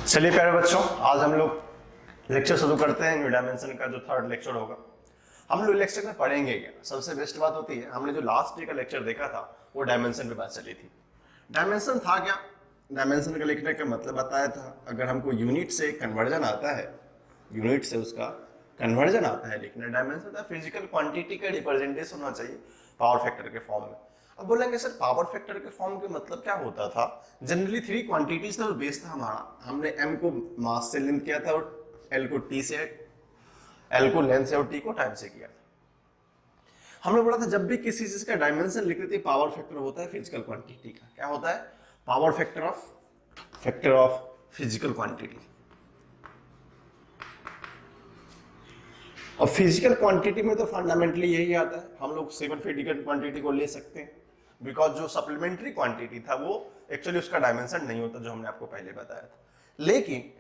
चलिए प्यारे बच्चों, आज हम लोग लेक्चर शुरू करते हैं। न्यू डायमेंशन का जो थर्ड लेक्चर होगा, हम लोग लेक्चर में पढ़ेंगे क्या। सबसे बेस्ट बात होती है, हमने जो लास्ट डे का लेक्चर देखा था वो डायमेंशन पे बात चली थी। डायमेंशन था क्या, डायमेंशन का लिखने का मतलब बताया था। अगर हमको यूनिट से कन्वर्जन आता है, यूनिट से उसका कन्वर्जन आता है लिखना, डायमेंशन फिजिकल क्वांटिटी का रिप्रेजेंटेशन होना चाहिए पावर फैक्टर के फॉर्म में। अब बोलेंगे सर पावर फैक्टर के फॉर्म के मतलब क्या होता था। जनरली थ्री क्वांटिटीज था, बेस था हमारा। हमने m को मास से लिंक किया था और l को t से, l को लेंथ से और t को टाइम से किया था। हमने बोला था जब भी किसी चीज का डायमेंशन लिख देते पावर फैक्टर होता है फिजिकल क्वांटिटी का। क्या होता है? Power factor of physical quantity. और फिजिकल क्वांटिटी में तो फंडामेंटली यही आता है, हम लोग 7 फिजिकल क्वांटिटी को ले सकते हैं बिकॉज जो सप्लीमेंट्री क्वांटिटी था वो एक्चुअली उसका डायमेंशन नहीं होता, जो हमने आपको पहले बताया था। लेकिन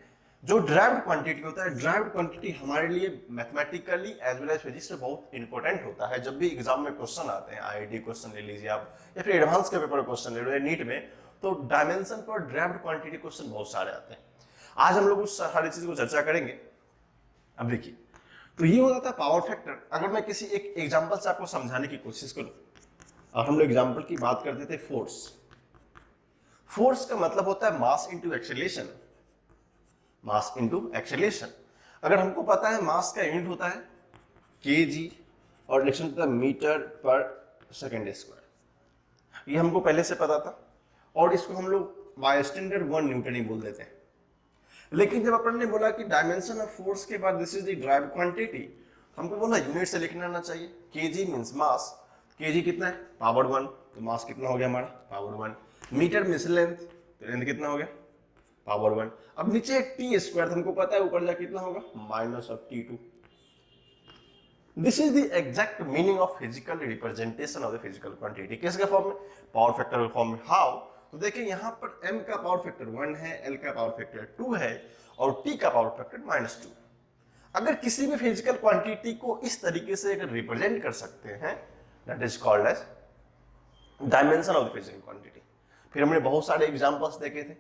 जो ड्राइव्ड क्वांटिटी होता है, ड्राइव्ड क्वांटिटी हमारे लिए mathematically as well as physics में बहुत इंपॉर्टेंट होता है। जब भी एग्जाम में क्वेश्चन आते हैं, आईआईटी क्वेश्चन ले लीजिए आप, या फिर एडवांस के पेपर क्वेश्चन ले लीजिए नीट में, तो डायमेंशन पर ड्राइव्ड क्वांटिटी क्वेश्चन बहुत सारे आते हैं। आज हम लोग उस सारी चीज को चर्चा करेंगे। अब देखिए, तो ये होता था पावर फैक्टर। अगर मैं किसी एक एग्जांपल से आपको समझाने की कोशिश करूं, और हम लोग एग्जांपल की बात करते थे फोर्स। फोर्स का मतलब होता है mass into acceleration, mass into acceleration. अगर हमको पता है मास का यूनिट होता है केजी और डायरेक्शन होता है मीटर पर सेकंड स्क्वायर, ये हमको पहले से पता था। और इसको हम लोग बाय स्टैंडर्ड 1 न्यूटन ही बोल देते हैं। लेकिन जब अपन ने बोला कि डायमेंशन ऑफ फोर्स के बाद this is the drive quantity, हमको बोला यूनिट से लिखना आना चाहिए। केजी मींस मास, केजी कितना है? पावर 1, तो मास कितना हो गया हमारा? पावर 1। मीटर मींस लेंथ, तो लेंथ कितना हो गया? पावर 1। अब नीचे टी स्क्वायर हमको पता है, ऊपर जा कितना होगा? Minus of T2। This is the exact meaning of physical representation of the physical quantity. किसके फॉर्म में? पावर फैक्टर के फॉर्म में। हाउ? तो देखिए यहाँ पर m का पावर फैक्टर 1 है, l का पावर फैक्टर 2 है और t का पावर फैक्टर -2। अगर किसी भी फिजिकल क्वांटिटी को इस तरीके से अगर रिप्रेजेंट कर सकते हैं, that is called as dimension of the physical quantity. फिर हमने बहुत सारे एग्जांपल्स देखे थे,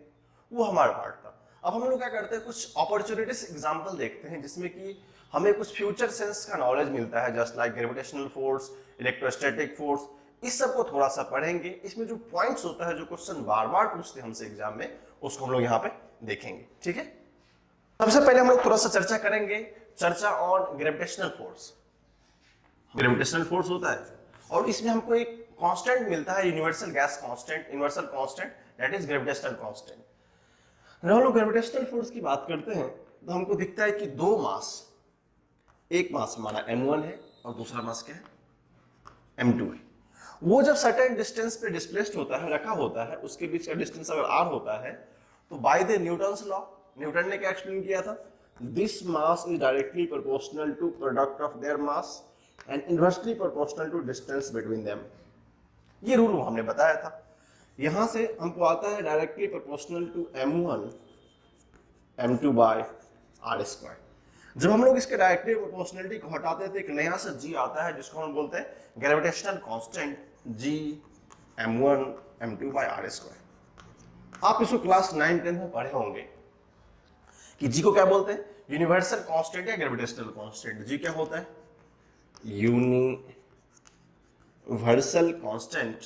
वो हमारा पार्ट था। अब हम लोग क्या करते हैं, कुछ अपॉर्चुनिटीज एग्जांपल देखते हैं जिसमें कि हमें कुछ फ्यूचर सेंस का नॉलेज मिलता है, just like gravitational force, electrostatic force. इस सब को थोड़ा सा पढ़ेंगे। इसमें जो पॉइंट्स होता है, जो क्वेश्चन बार बार पूछते हैं हमसे एग्जाम में, उसको हम लोग यहाँ पे देखेंगे। ठीक है, सबसे पहले हम लोग थोड़ा सा चर्चा करेंगे, चर्चा on gravitational force. Gravitational force होता है और इसमें हमको एक कांस्टेंट मिलता है, universal gas constant, universal constant, that is gravitational constant. जब हम लोग ग्रेविटेशनल फोर्स की बात करते हैं तो हमको दिखता है कि दो मास, एक मास हमारा m1 है और दूसरा मास क्या है? m2 है। वो जब सर्टेन डिस्टेंस पे डिस्प्लेस्ड होता है, रखा होता है, उसके बीच का डिस्टेंस अगर r होता है, तो by the Newton's law, Newton ने क्या एक्सप्लेन किया था? This mass is directly proportional to product of their mass and inversely proportional to distance between them. ये रूल हमने बताया था। यहां से हमको आता है directly proportional to m1 m2 by r square. जब हम लोग इसके डायरेक्टली प्रोपोर्शनलिटी को हटाते थे, एक नया सा g आता है जिसको हम बोलते हैं gravitational constant, g m1 m2 by r square. आप इसको क्लास 9-10 में पढ़े होंगे कि g को क्या बोलते हैं? यूनिवर्सल कांस्टेंट या ग्रेविटेशनल कांस्टेंट। g क्या होता है? यूनिवर्सल कांस्टेंट,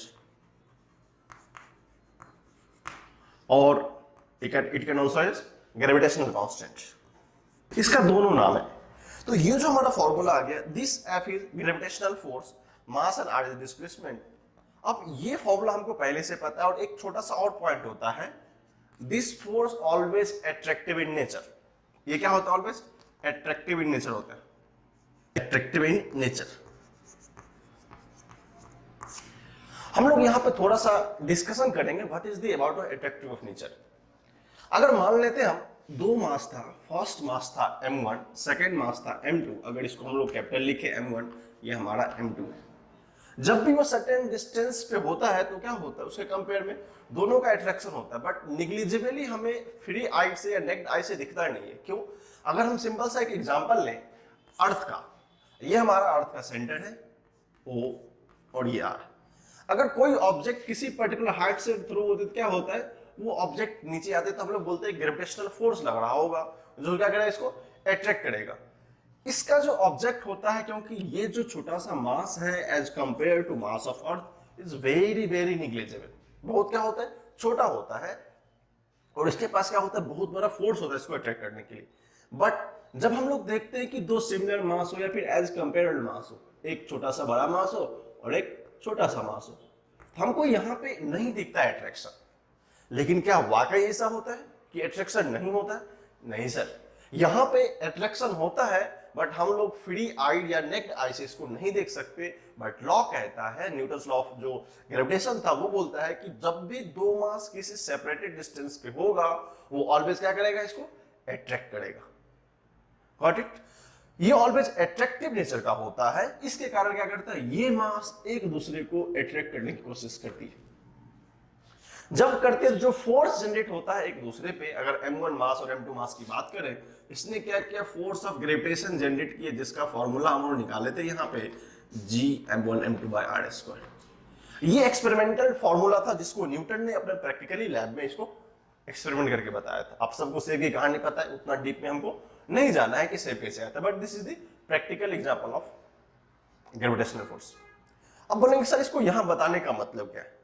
और it can also is gravitational constant. इसका दोनों नाम है। तो ये जो हमारा फॉर्मूला आ गया, this F is gravitational force, mass and R is displacement. अब ये फॉर्मूला हमको पहले से पता है। और एक छोटा सा और पॉइंट होता है, this force always attractive in nature. ये क्या होता है? ऑलवेज अट्रैक्टिव इन नेचर होता है, अट्रैक्टिव इन नेचर। हम लोग यहां पे थोड़ा सा डिस्कशन करेंगे what is the about attractive of nature. अगर मान लेते हम दो मास था, फर्स्ट मास था m1, सेकेंड मास था m2। अगर इसको हम लोग कैपिटल लिखे m1, ये हमारा m2 है। जब भी वो सर्टेन डिस्टेंस पे होता है तो क्या होता है, उसके कंपेयर में दोनों का अट्रैक्शन होता है, बट निग्लिजिबली हमें फ्री आई से या नेक्ड आई से दिखता नहीं है। क्यों? अगर हम सिंपल सा एक एग्जांपल लें अर्थ का, ये हमारा अर्थ का सेंटर है O और ये R। अगर कोई ऑब्जेक्ट किसी पर्टिकुलर हाइट से थ्रो होते तो क्या होता है, वो ऑब्जेक्ट नीचे आते तो हम लोग बोलते हैं ग्रेविटेशनल फोर्स लग रहा होगा जो क्या करेगा, इसको अट्रैक्ट करेगा। इसका जो ऑब्जेक्ट होता है, क्योंकि ये जो छोटा सा मास है as compare to mass of earth is very very negligible, बहुत क्या होता है, छोटा होता है, और इसके पास क्या होता है, बहुत बड़ा फोर्स होता है इसको अट्रैक्ट करने के लिए। बट जब हम लोग देखते हैं कि दो सिमिलर मास हो या फिर एज कंपेयर्ड मास हो, एक छोटा सा बड़ा मास हो और एक छोटा सा मास हो, तो हमको यहाँ पे नहीं दिखता है अट्रैक्शन। लेकिन क्या वाकई ऐसा होता है कि अट्रैक्शन नहीं होता है? नहीं सर, यहाँ पे अट्रैक्शन होता है, बट हम लोग फ्री आइड या नेक्ड आई से इसको नहीं देख सकते। बट लॉ कहता है, न्यूटन्स लॉ ऑफ जो ग्रेविटेशन था वो बोलता है कि जब भी दो मास किसी सेपरेटेड डिस्टेंस पे होगा, वो ऑलवेज क्या करेगा, इसको अट्रैक्ट करेगा। Got it? ये ऑलवेज अट्रैक्टिव नेचर का होता है। इसके कारण क्या करता है, ये मास एक दूसरे को अट्रैक्ट करने की कोशिश करती है। जब करते हैं जो फोर्स जनरेट होता है एक दूसरे पे, अगर m1 मास और m2 मास की बात करें, इसने क्या किया, फोर्स ऑफ ग्रेविटेशन जनरेट किया, जिसका फॉर्मूला हम लोग निकाले थे यहाँ पे, g m1 m2 by r square. ये एक्सपेरिमेंटल फॉर्मूला था जिसको न्यूटन ने अपने प्रैक्टिकली लैब में इसको एक्सपेरिमेंट करके बताया था। आप सबको सेब की कहानी पता है, उतना डीप में हमको नहीं जाना है कि सेब कैसे आता है, but this is the practical example of gravitational force. अब बोलेंगे सर इसको यहां बताने का मतलब क्या है?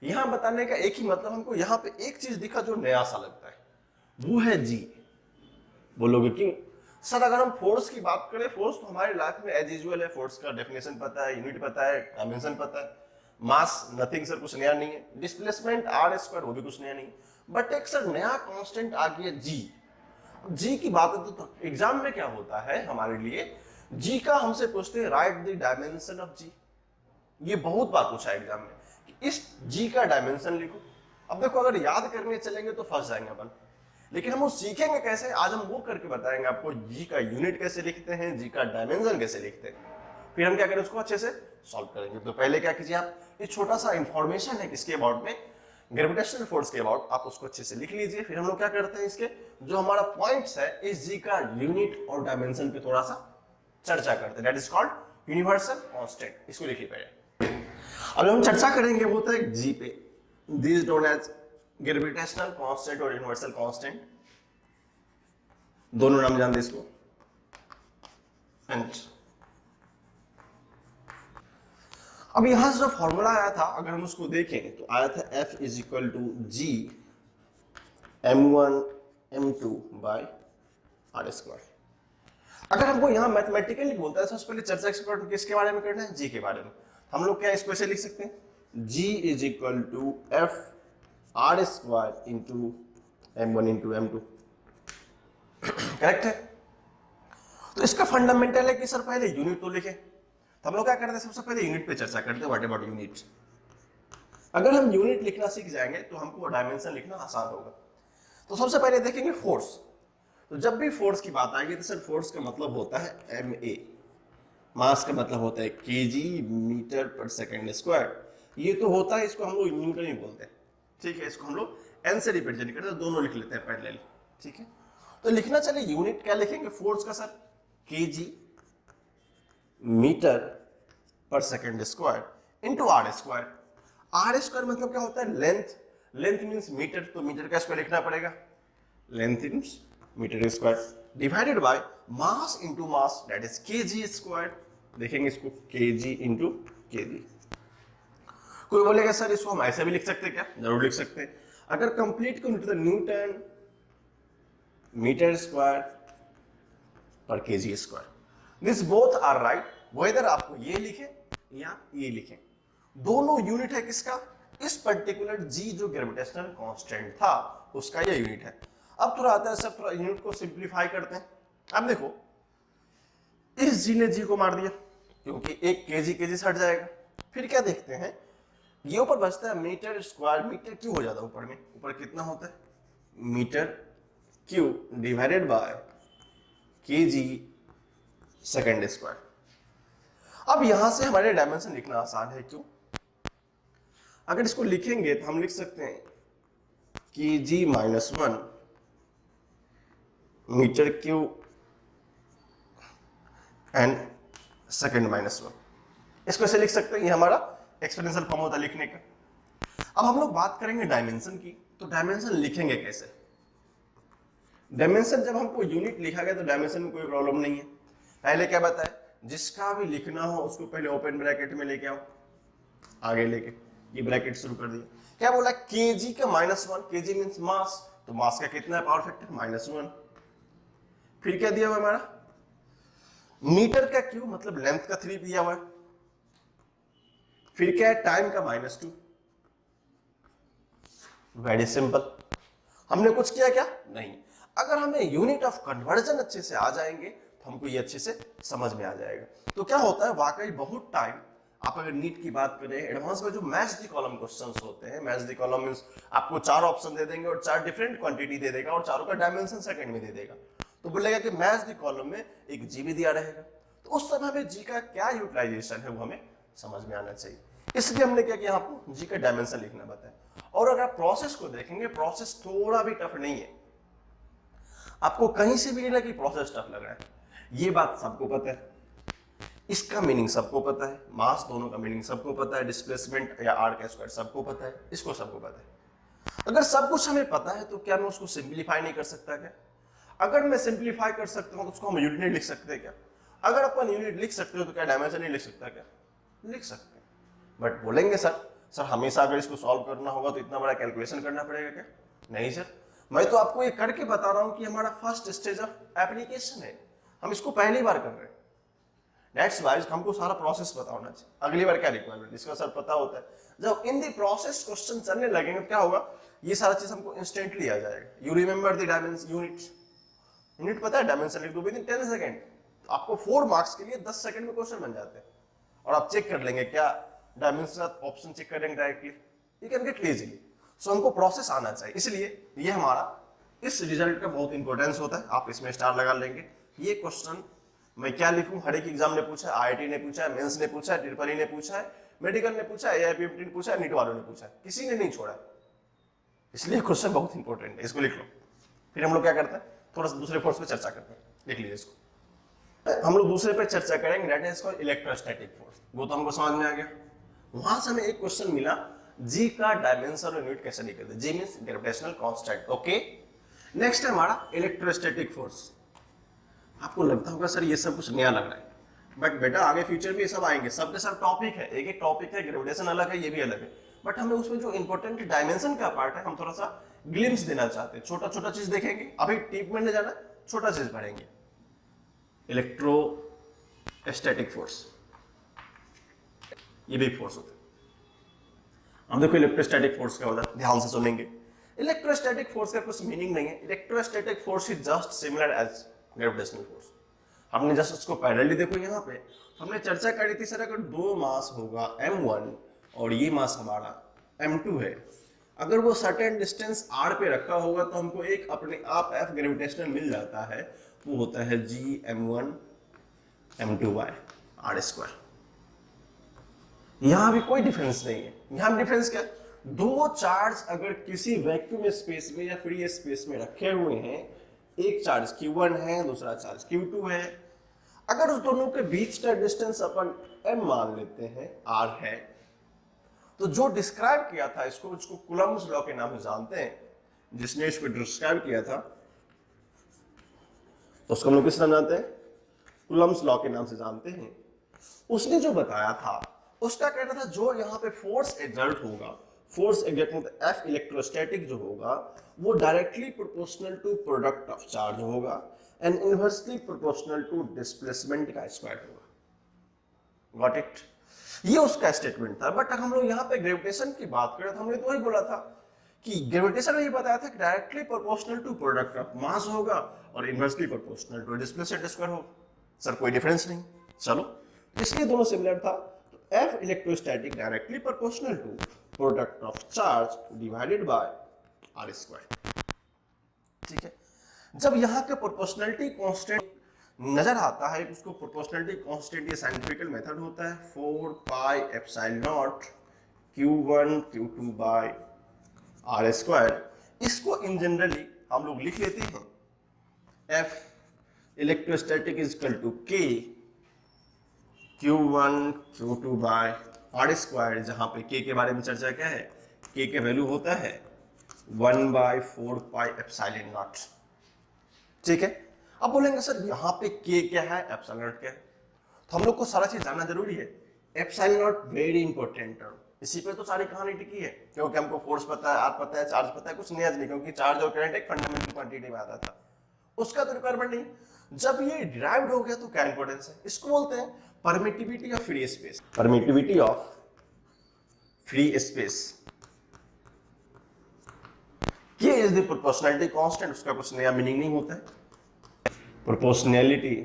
यहां बताने का एक ही मतलब, हमको यहां पे एक चीज दिखा जो नया सा लगता है, वो है जी। बोलोगे क्यों? सर अगर हम फोर्स की बात करें, फोर्स तो हमारी लाइफ में एज यूजुअल है, फोर्स का डेफिनेशन पता है, यूनिट पता है, डायमेंशन पता है, मास नथिंग सर, कुछ नया नहीं है, डिस्प्लेसमेंट आर स्क्वायर वो भी कुछ नया नहीं, बट एक सर नया कांस्टेंट आ गया जी। जी की बात है तो एग्जाम में क्या होता है हमारे लिए, जी का हमसे पूछते हैं राइट द डायमेंशन ऑफ जी। ये बहुत बार पूछा है एग्जाम में कि इस जी का डायमेंशन लिखो। अब देखो अगर याद करने चलेंगे तो फंस जाएंगे अपन, लेकिन हम वो सीखेंगे कैसे, आज हम वो करके बताएंगे आपको। जी का यूनिट कैसे लिखते हैं, जी का डायमेंशन कैसे लिखते हैं, फिर हम क्या करें, उसको अच्छे से सॉल्व करेंगे। तो पहले क्या कीजिए आप, ये छोटा सा इंफॉर्मेशन है किसके अबाउट में, ग्रेविटेशनल फोर्स के अबाउट, आप उसको अच्छे से लिख लीजिए। फिर हम लोग क्या करते हैं, इसके जो हमारा पॉइंट्स है, इस जी का यूनिट और डायमेंशन पे थोड़ा सा चर्चा करते हैं, that is called universal constant. इसको लिखिए पहले। अब हम चर्चा करेंगे वो होता है जी पे, this known as gravitational constant और यूनिवर्सल कांस्टेंट, दोनों नाम जानते इसको। एंड अब यहां से जो फॉर्मूला आया था, अगर हम उसको देखें तो आया था F is equal to G m1 m2 by R square. अगर हमको यहां मैथमेटिकली बोलता है, सबसे पहले चर्चा किसके बारे में करना है, जी के बारे में। हम लोग क्या इसको ऐसे लिख सकते हैं, g is equal to F R square into m1 into m2। Correct है? तो इसका फंडामेंटल है कि सर पहले यूनिट तो लिखे। तो हम लोग क्या करते हैं, सबसे पहले यूनिट पे चर्चा करते हैं, व्हाट अबाउट यूनिट। अगर हम यूनिट लिखना सीख जाएंगे तो हमको डायमेंशन लिखना आसान होगा। तो सबसे पहले देखेंगे फोर्स। तो जब भी फोर्स की बात आएगी तो सर फोर्स का मतलब होता है ma, मास का मतलब होता है kg मीटर पर सेकंड स्क्वायर। ये तो होता है, इसको हम लोग न्यूटन ही बोलते हैं, ठीक है। इसको हम लोग n से रिप्रेजेंट करते हैं, दोनों लिख लेते हैं पैरेलल, ठीक है। तो लिखना चले यूनिट क्या लिखेंगे फोर्स का सर, kg मीटर पर second square into R square. R square मतलब क्या होता है, लेंथ। लेंथ मींस मीटर, तो मीटर का स्क्वायर लिखना पड़ेगा, length means metre square, divided by mass into mass, that is KG square. देखेंगे इसको केजी इंटू केजी। कोई बोलेगा सर इसको हम ऐसे भी लिख सकते हैं क्या? जरूर लिख सकते हैं। अगर कंप्लीट करूं तो न्यूटन मीटर स्क्वायर पर KG square, this both are right. Whether आपको ये लिखे या ये लिखें, दोनों यूनिट है किसका, इस पर्टिकुलर जी जो ग्रेविटेशनल कांस्टेंट था उसका ये यूनिट है। अब थोड़ा आता है सब, थोड़ा यूनिट को सिंप्लीफाई करते हैं। अब देखो इस जी ने जी को मार दिया, क्योंकि एक केजी से हट जाएगा। फिर क्या देखते हैं, ये ऊपर बचता है मीटर स्क्वायर। मीटर क्यों हो जाता है ऊपर में, ऊपर कितना होता है, metre cube divided by KG second square. अब यहां से हमारे डायमेंशन लिखना आसान है, क्यों? अगर इसको लिखेंगे तो हम लिख सकते हैं कि जी -1 मीटर क्यू एंड सेकंड -1। इसको ऐसे लिख सकते हैं, ये हमारा एक्सपोनेंशियल फॉर्म होता है लिखने का। अब हम लोग बात करेंगे डायमेंशन की, तो डायमेंशन लिखेंगे कैसे? डायमेंशन जब हमको यूनिट लिखा गया तो डायमेंशन में कोई प्रॉब्लम नहीं है। पहले क्या बताए, जिसका भी लिखना हो उसको पहले ओपन ब्रैकेट में लेके आओ, आगे लेके ये ब्रैकेट शुरू कर दिया। क्या बोला, केजी का -1, केजी मींस मास, तो मास का कितना है पावर फैक्टर -1। फिर क्या दिया हुआ हमारा, मीटर का क्यू मतलब लेंथ का 3 दिया हुआ है। फिर क्या है, टाइम का -2। Very simple. हमने कुछ किया क्या? नहीं। अगर हमें यूनिट ऑफ कन्वर्जन अच्छे से आ जाएंगे तो हमको ये अच्छे से समझ में आ जाएगा। तो क्या होता है, वाकई बहुत टाइम, आप अगर नीट की बात करें एडवांस में जो मैच द कॉलम क्वेश्चंस होते हैं, मैच द कॉलम मींस आपको 4 ऑप्शन दे देंगे और 4 डिफरेंट क्वांटिटी दे देगा और चारों का डायमेंशन सेकंड में दे देगा, तो बोलेगा कि मैच द कॉलम में एक जी भी दिया रहेगा। तो उस समय हमें जी का क्या यूटिलाइजेशन है वो हमें समझ में आना चाहिए। इसलिए हमने क्या किया, आपको जी का डायमेंशन लिखना बताया। और अगर आप प्रोसेस को देखेंगे, प्रोसेस थोड़ा भी टफ नहीं है, आपको कहीं से भी नहीं लगे प्रोसेस टफ लग रहा है, ये बात सबको पता है। इसका मीनिंग सबको पता है, मास दोनों का मीनिंग सबको पता है, डिस्प्लेसमेंट या आर का स्क्वायर सबको पता है, इसको सबको पता है। अगर सब कुछ हमें पता है तो क्या मैं उसको सिंप्लीफाई नहीं कर सकता क्या? अगर मैं सिंप्लीफाई कर सकता हूं तो उसको हम यूनिट नहीं लिख सकते क्या? अगर अपन यूनिट लिख सकते हो तो क्या डायमेंशन नहीं लिख सकता क्या? लिख सकते हैं। बट बोलेंगे सर हमेशा अगर इसको सॉल्व करना होगा तो इतना बड़ा कैलकुलेशन करना पड़ेगा क्या? नहीं सर, मैं तो आपको ये करके बता रहा हूं कि हमारा फर्स्ट स्टेज ऑफ एप्लीकेशन है, हम इसको पहली बार कर रहे हैं। दैट्स वाइज हमको सारा प्रोसेस पता होना चाहिए। अगली बार क्या रिक्वायरमेंट, इसका सर पता होता है। जब इन दी प्रोसेस क्वेश्चन चलने लगेंगे क्या होगा, ये सारा चीज हमको इंस्टेंटली आ जाएगा। You remember the dimension unit पता है, डायमेंशन लिख दो विद इन 10 सेकंड, आपको 4 मार्क्स के लिए 10 सेकंड में क्वेश्चन बन जाते हैं। और आप चेक कर लेंगे क्या डायमेंशन ऑप्शन चेक करेंगे directly, you can get easily. So हमको प्रोसेस आना चाहिए, इसलिए ये हमारा इस रिजल्ट का बहुत इंपॉर्टेंस होता है। आप इसमें स्टार लगा लेंगे। ये क्वेश्चन मैं क्या लिखूं, हर एक एग्जाम ने पूछा है, आईआईटी ने पूछा है, मेंस ने पूछा है, ट्रिपल ई ने पूछा है, मेडिकल ने पूछा है, एआईपीएमटी ने पूछा है, नीट वालों ने पूछा है, किसी ने नहीं छोड़ा। इसलिए क्वेश्चन बहुत इंपॉर्टेंट है, इसको लिख लो। फिर हम लोग क्या करते हैं, थोड़ा सा दूसरे फोर्स पे चर्चा करते हैं, लिख लीजिए इसको। हम लोग दूसरे पे चर्चा करेंगे, that is called electrostatic force. वो तो हमको समझ में आ गया। वहां से हमें एक क्वेश्चन मिला, जी का डायमेंशन और यूनिट कैसे निकलते हैं। G means gravitational constant. Okay, next है हमारा इलेक्ट्रोस्टैटिक फोर्स। आपको लगता होगा सर ये सब कुछ नया लग रहा है, बट बेटा आगे फ्यूचर में ये सब आएंगे, सबके सब टॉपिक है, एक एक टॉपिक है, ग्रेविटेशन अलग है, ये भी अलग है। बट हमें उसमें जो इंपॉर्टेंट डायमेंशन का पार्ट है हम थोड़ा सा ग्लिम्स देना चाहते हैं, छोटा छोटा चीज देखेंगे। अभी डीप में नहीं जाना, छोटा चीज पढ़ेंगे। इलेक्ट्रोस्टैटिक फोर्स, ये भी फोर्स होता है। हम देखो इलेक्ट्रोस्टैटिक फोर्स क्या होता है, ध्यान से सुनेंगे। इलेक्ट्रोस्टैटिक फोर्स का कुछ मीनिंग नहीं है। Electrostatic force is just similar as gravitational force. हमने जस्ट उसको पैरेलली देखो, यहाँ पे हमने चर्चा करी थी सर, अगर 2 मास होगा m1 और ये मास हमारा m2 है, अगर वो सर्टेन डिस्टेंस r पे रखा होगा तो हमको एक अपने आप f ग्रेविटेशनल मिल जाता है, वो होता है g m1 m2 by r²। यहां भी कोई डिफरेंस नहीं है। यहां डिफरेंस क्या, दो चार्ज अगर किसी वैक्यूम स्पेस में या फ्री स्पेस में रखे हुए हैं, एक चार्ज q1 है, दूसरा चार्ज q2 है, अगर उस दोनों के बीच का डिस्टेंस अपन m मान लेते हैं, r है, तो जो डिस्क्राइब किया था इसको कूलम्ब्स लॉ के नाम से जानते हैं, जिसने इसको डिस्क्राइब किया था तो उसको हम लोग किस नाम जानते हैं, कूलम्ब्स लॉ के नाम से जानते हैं। उसने जो बताया था उसका कहना था जो यहाँ पे फोर्स एक्सर्ट होगा, फोर्स एक्सर्ट मतलब F इलेक्ट्रोस्टैटिक जो होगा, वो directly proportional to product of charge होगा and inversely proportional to displacement का स्क्वायर होगा। Got it? ये उसका स्टेटमेंट था। बट हम लोग यहाँ पे ग्रेविटेशन की बात करें तो हमने तो वही बोला था कि ग्रेविटेशन में ये बताया था कि directly proportional to product of mass होगा और inversely proportional to displacement square होगा। सर कोई डिफरेंस नहीं, चलो इसलिए दोनों सिमिलर था। F electrostatic directly proportional to product of charge divided by r²। ठीक है, जब यहाँ के प्रोपोर्शनलिटी कांस्टेंट नजर आता है, उसको प्रोपोर्शनलिटी कांस्टेंट ये साइंटिफिकल मेथड होता है 4 pi epsilon not q1 q2 by r²। इसको इन जनरली हम लोग लिख लेते हैं F electrostatic is equal to K Q1 Q2 by r², जहां पे K के बारे में चर्चा क्या है, के वैल्यू होता है 1/4 पाई एप्सिलॉन नॉट। ठीक है, अब बोलेंगे सर यहाँ पे के क्या है, एप्सिलॉन नॉट क्या है, तो हम लोग को सारा चीज जानना जरूरी है। Epsilon not very important term, इसी पे तो सारी कहानी टिकी है, क्योंकि हमको फोर्स पता है, आर पता है, चार्ज पता है, कुछ नया नहीं, क्योंकि चार्ज और करंट एक फंडामेंटल क्वांटिटी में आता था, उसका तो रिक्वायरमेंट नहीं। जब ये डिराइव्ड हो गया तो क्या इंपॉर्टेंस है, इसको बोलते हैं permittivity of free space. Permittivity of free space, ये इज द प्रोपोर्शनैलिटी कांस्टेंट, उसका कुछ नया मीनिंग नहीं होता है, प्रोपोर्शनैलिटी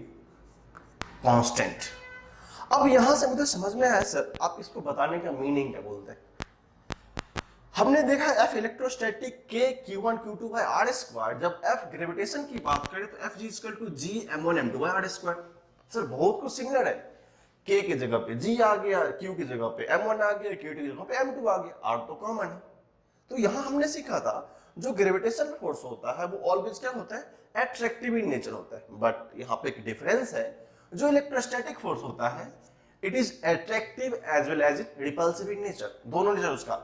कांस्टेंट। अब यहां से मुझे समझ में आया सर आप इसको बताने का मीनिंग क्या बोलते हैं। हमने देखा एफ इलेक्ट्रोस्टैटिक के Q1 Q2 by R square, जब एफ ग्रेविटेशन की बात करें तो F G equal to G m1 m2 by R square. Sir बहुत कुछ सिमिलर है, के की जगह पे जी आ गया, क्यू की जगह पे m1 आ गया, क्यू की जगह पे m2 आ गया, आर तो कॉमन है। तो यहां हमने सीखा था जो ग्रेविटेशन फोर्स होता है वो ऑलवेज क्या होता है, एट्रैक्टिव इन नेचर होता है, बट यहाँ पे एक डिफरेंस है, जो इलेक्ट्रोस्टैटिक फोर्स होता है it is attractive as well as repulsive in nature, दोनों नेचर उसका,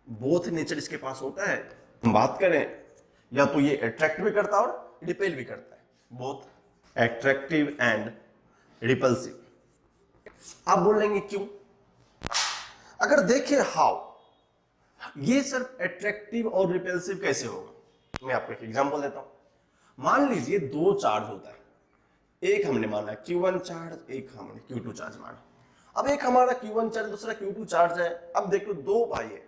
बोथ नेचर इसके पास होता है। हम बात करें या तो ये अट्रैक्ट भी करता है और रिपेल भी करता है, बोथ एट्रैक्टिव एंड रिपल्सिव। आप बोलेंगे क्यों, अगर देखें हाउ, ये सिर्फ एट्रैक्टिव और रिपल्सिव कैसे होगा, मैं आपको एक एग्जांपल देता हूं। मान लीजिए दो चार्ज होता है, एक हमने माना Q1 चार्ज, एक हमने Q2 चार्ज माना। अब एक हमारा Q1 चार्ज, दूसरा Q2 चार्ज है। अब देखो दो भाई है,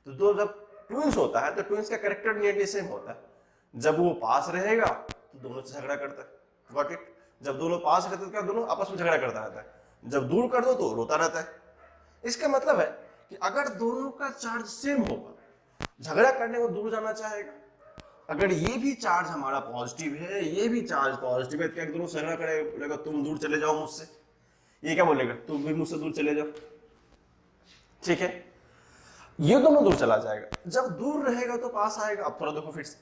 तो दो जब ट्विंस होता है तो ट्विंस का कैरेक्टर नियरली सेम होता है। जब वो पास रहेगा तो दोनों से झगड़ा करता है, गॉट इट। जब दोनों पास रहते तो क्या, दोनों आपस में झगड़ा करता रहता है, जब दूर कर दो तो रोता रहता है। इसका मतलब है कि अगर दोनों का चार्ज सेम होगा, झगड़ा करने को दूर जाना चाहेगा। अगर ये भी चार्ज हमारा पॉजिटिव है, ये भी चार्ज पॉजिटिव है, तो क्या दोनों झगड़ा करेगा, बोलेगा तुम दूर चले जाओ मुझसे, ये क्या बोलेगा तुम भी मुझसे दूर चले जाओ। ठीक है, ये दोनों दूर चला जाएगा, जब दूर रहेगा तो पास आएगा। अब थोड़ा देखो फिर से,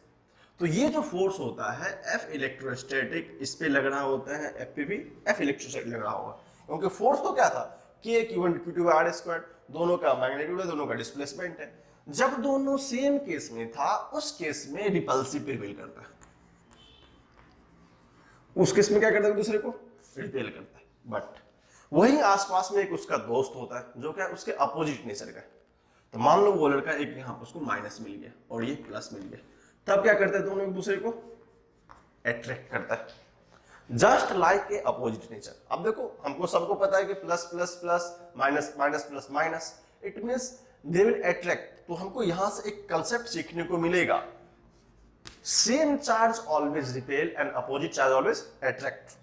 तो ये जो फोर्स होता है एफ इलेक्ट्रोस्टैटिक, इस पे लग रहा होता है, एफ पे भी एफ इलेक्ट्रोस्टैटिक लग रहा होगा, क्योंकि फोर्स तो क्या था, के Q1 Q2 आर स्क्वायर, दोनों का मैग्नीट्यूड है, दोनों का डिस्प्लेसमेंट है। जब दोनों सेम केस में था, उस केस में रिपल्सिव प्रिवेल करता है, उस केस में क्या करता है, दूसरे को रिपेल करता है। बट वही आसपास में एक उसका दोस्त होता है जो क्या उसके अपोजिट नेचर का है। तो मान लो वो लड़का एक यहाँ उसको माइनस मिल गया और ये प्लस मिल गया, तब क्या करते हैं दोनों एक दूसरे को अट्रैक्ट करता है, just like a opposite nature. अब देखो हमको सबको पता है कि plus plus plus minus minus plus minus, it means they will attract. तो हमको यहां से एक कंसेप्ट सीखने को मिलेगा, same charge always repel and opposite charge always attract.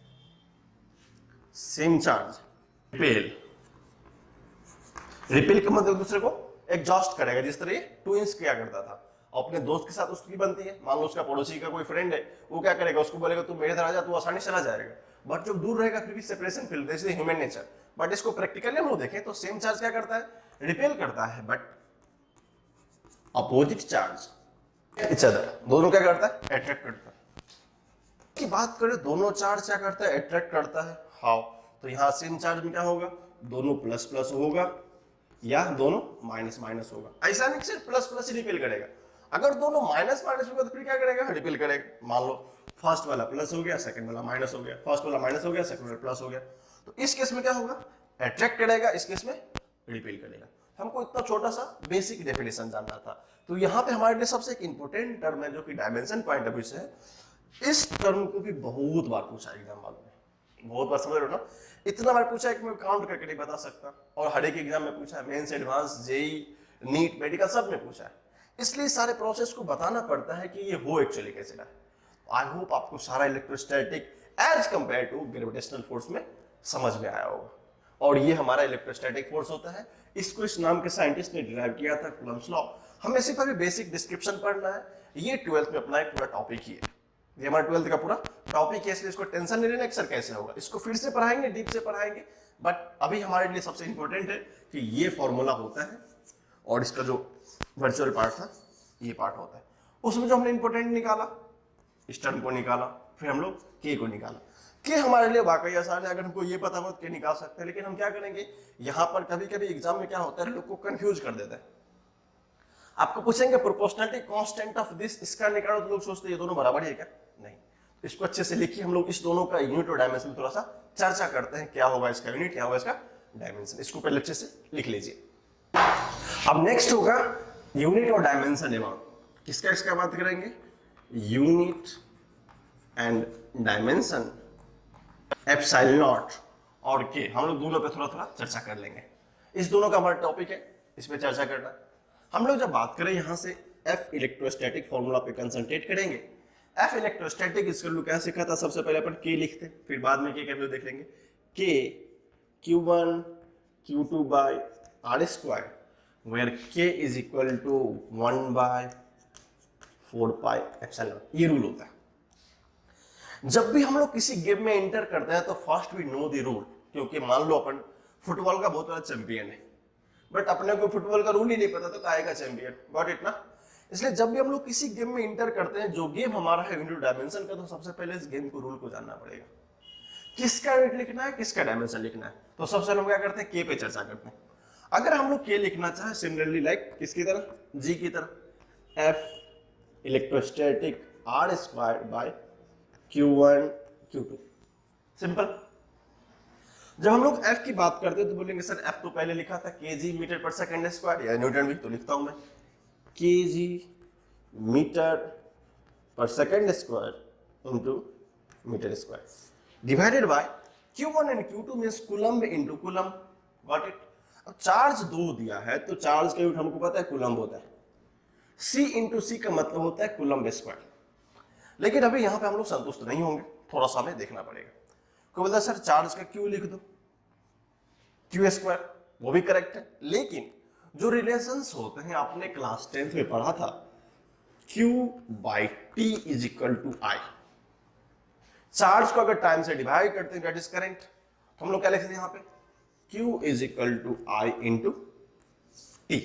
Same charge repel, repel का मतलब दूसरे को एग्जॉस्ट करेगा, जिस तरह ट्विंस किया करता था। अपने दोस्त के साथ उसकी बनती है, मान लो उसका पड़ोसी का कोई फ्रेंड है, वो क्या करेगा, उसको बोलेगा तू मेरे तरह जा, तू आसानी से चला जाएगा। बट जब दूर रहेगा फिर भी separation feel, this is human nature. But इसको प्रैक्टिकली हम लोग देखें तो सेम चार्ज क्या करता है, रिपेल करता है, but opposite charge each other, दोनों क्या करता है, अट्रैक्ट करता है। की बात करें दोनों चार्ज क्या करता है, अट्रैक्ट करता है। हाउ, तो यहां सेम चार्ज में क्या होगा, दोनों प्लस प्लस होगा या दोनों माइनस माइनस होगा। ऐसा नहीं सिर्फ प्लस प्लस ही रिपेल करेगा, अगर दोनों माइनस माइनस होगा तो फिर क्या करेगा, रिपेल करेगा। मान लो फर्स्ट वाला प्लस हो गया, सेकंड वाला माइनस हो गया, फर्स्ट वाला माइनस हो गया, सेकंड वाला प्लस हो गया, तो इस केस में क्या होगा, अट्रैक्ट करेगा, इस केस में रिपेल करेगा। हमको इतना छोटा सा बेसिक डेफिनेशन जानना था। तो यहाँ पे हमारे लिए सबसे एक इंपॉर्टेंट टर्म है जो कि डायमेंशन पॉइंट ऑफ व्यू से है, इस टर्म को भी बहुत बार पूछा एग्जाम वालों ने, बहुत बार समझ रहे हो ना, इतना बार पूछा है कि मैं काउंट करके नहीं बता सकता, और हर एक एग्जाम में पूछा है, Mains, advance, JEE, NEET, medical सब में पूछा है। इसलिए सारे प्रोसेस को बताना पड़ता है कि ये हो एक्चुअली कैसे रहा है। आई होप आपको सारा electrostatic as compare to gravitational force में समझ में आया होगा। और ये हमारा इलेक्ट्रोस्टैटिक फोर्स होता है, इसको इस नाम के साइंटिस्ट ने डिराइव किया था, कूलम्ब्स लॉ। हमें सिर्फ अभी बेसिक डिस्क्रिप्शन पढ़ना है, ये 12th में अपना एक पूरा टॉपिक ही है, ये हमारा 12th का पूरा टॉपिक है, इसलिए इसको टेंशन नहीं लेना कि सर कैसे होगा, इसको फिर से पढ़ाएंगे, डीप से पढ़ाएंगे। बट अभी हमारे लिए सबसे इंपॉर्टेंट है कि ये फॉर्मूला होता है और इसका जो वर्चुअल पार्ट था ये पार्ट होता है। उसमें जो हमने इंपॉर्टेंट निकाला, इस टर्म को निकाला, फिर हम लोग के को निकाला। के हमारे लिए वाकई आसान है, अगर हमको ये पता हो तो के निकाल सकते हैं। लेकिन हम क्या करेंगे, यहाँ पर कभी कभी एग्जाम में क्या होता है, लोग को कंफ्यूज कर देता है। आपको पूछेंगे प्रोपोर्शनलिटी कांस्टेंट ऑफ दिस, इसका निकालो, तो लोग सोचते हैं ये दोनों बराबर है क्या? नहीं, इसको अच्छे से लिखिए। हम लोग इस दोनों का यूनिट और डायमेंशन थोड़ा सा चर्चा करते हैं, क्या होगा इसका यूनिट, क्या होगा इसका डायमेंशन। इसको पहले अच्छे से लिख लीजिए। अब नेक्स्ट होगा यूनिट और डायमेंशन अमाउंट। किसका इसका बात करेंगे? Unit and dimension epsilon not और के, हम लोग दोनों पे थोड़ा थोड़ा चर्चा कर लेंगे। इस दोनों का हमारा टॉपिक है, इस पे चर्चा करना। हम लोग जब बात करें यहां से एफ इलेक्ट्रोस्टैटिक फॉर्मूला पे कंसंट्रेट करेंगे। एफ इलेक्ट्रोस्टैटिक इसका लोग क्या सीखा था? सबसे पहले अपन के लिखते, फिर बाद में के कैसे देख लेंगे। के Q1 Q2 by R square where K is equal to 1 by 4 pi epsilon, ये रूल होता है। जब भी हम लोग किसी गेम में एंटर करते हैं तो first we know the rule, क्योंकि मान लो अपन फुटबॉल का बहुत बड़ा चैंपियन है, बट अपने को फुटबॉल का रूल ही नहीं पता तो काहे का चैंपियन, गॉट इट ना। इसलिए जब भी हम लोग किसी गेम में एंटर करते हैं, जो गेम हमारा है यूनिट डायमेंशन का, तो सबसे पहले इस गेम को रूल को जानना पड़ेगा, किसका यूनिट लिखना है, किसका डायमेंशन लिखना है। तो सबसे हम क्या करते हैं? के पे चर्चा करते हैं। अगर हम लोग के लिखना चाहे सिमिलरली लाइक किसकी तरह, जी की तरह, F electrostatic R square by Q1 Q2, simple. जब हम लोग F की बात करते हैं तो बोलेंगे सर F तो पहले लिखा था kg मीटर पर सेकंड स्क्वायर या न्यूटन भी, तो लिखता हूं मैं kg मीटर पर second square into metre square divided by Q1 and Q2 means coulomb into coulomb, got it. अब चार्ज दो दिया है तो चार्ज का यूनिट हमको पता है कूलम्ब होता है, C इंटू सी का मतलब होता है कूलम्ब स्क्वायर। लेकिन अभी यहां पे हम लोग संतुष्ट नहीं होंगे, थोड़ा सा हमें देखना पड़ेगा। कोई बोलता सर चार्ज का क्यू लिख दो, क्यू स्क्वायर, वो भी करेक्ट है, लेकिन जो रिलेशंस होते हैं आपने क्लास 10th में पढ़ा था, Q by T is equal to I. Charge को अगर टाइम से डिवाइड करते हैं दैट इज करंट, तो हम लोग क्या लिखते हैं यहां पे? Q is equal to I into T.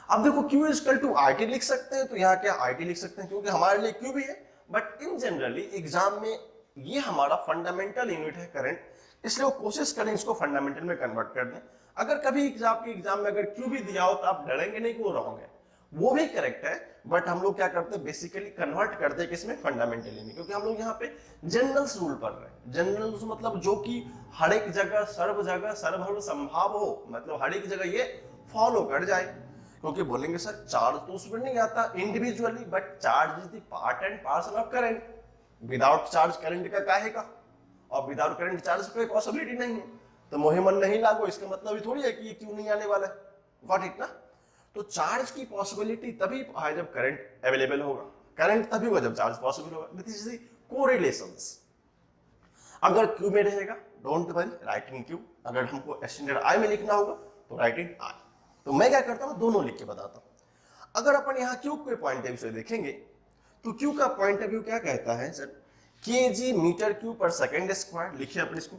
अब देखो Q is equal to I T लिख सकते हैं, तो यहाँ क्या आई टी लिख सकते हैं क्योंकि हमारे लिए Q भी है, बट इन जनरली एग्जाम में ये हमारा फंडामेंटल यूनिट है करंट, इसलिए वो कोशिश करें इसको फंडामेंटल में कन्वर्ट कर दें। अगर कभी एग्जाम में अगर Q भी दिया हो तो आप डरेंगे नहीं कि वो रॉन्ग है, वो भी करेक्ट है, बट हम लोग क्या करते हैं बेसिकली कन्वर्ट करते हैं किसमें? फंडामेंटली में, क्योंकि हम लोग यहाँ पे जनरल्स रूल पढ़ रहे हैं। जनरल्स मतलब जो कि हर एक जगह सर्वभर संभाव हो, मतलब हर एक जगह ये फॉलो कर जाए। क्योंकि बोलेंगे सर चार्ज तो उसमें नहीं आता individually, but charge is the part and parcel of current. Without charge current का काहे का, और विदाउट करंट चार्ज कोई पॉसिबिलिटी नहीं है। तो मोहे मन नहीं लागो, इसका मतलब ही थोड़ी है कि ये क्यों नहीं आने वाला है, गॉट इट ना। तो चार्ज की पॉसिबिलिटी तभी है जब करंट अवेलेबल होगा, करंट तभी होगा जब चार्ज पॉसिबल होगा। This is the correlations. अगर क्यू में रहेगा don't worry, right in Q. अगर हमको स्टैंडर्ड आई में लिखना होगा तो राइट इन आई। तो मैं क्या करता हूं, दोनों लिख के बताता हूं। अगर अपन यहां क्यू के पॉइंट ऑफ व्यू से देखेंगे तो क्यू का पॉइंट ऑफ व्यू क्या कहता है सर? केजी मीटर क्यू पर सेकंड स्क्वायर, लिखिए अपन इसको,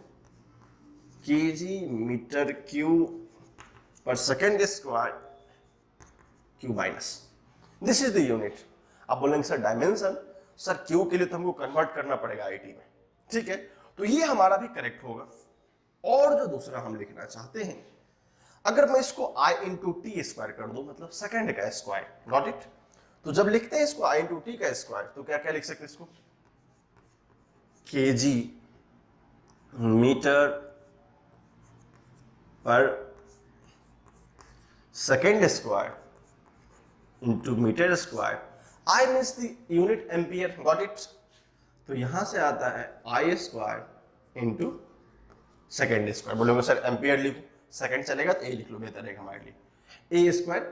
केजी मीटर क्यू पर second square Q minus, this is the unit. आप बोलेंगे सर डायमेंशन, सर क्यू के लिए तो हमको कन्वर्ट करना पड़ेगा आईटी में, ठीक है, तो ये हमारा भी करेक्ट होगा। और जो दूसरा हम लिखना चाहते हैं, अगर मैं इसको आई इंटू टी स्क्वायर कर दूं, मतलब सेकंड का स्क्वायर, गॉट इट। तो जब लिखते हैं इसको आई इंटू टी का स्क्वायर, तो क्या क्या लिख सकते हैं इसको? केजी मीटर पर second square into metre square, I means the unit ampere, got it. तो यहां से आता है I square into second square. बोलोगे सर एम्पियर लिखो, सेकंड चलेगा तो ए लिख लो, बेहतर है हमारे लिए। A square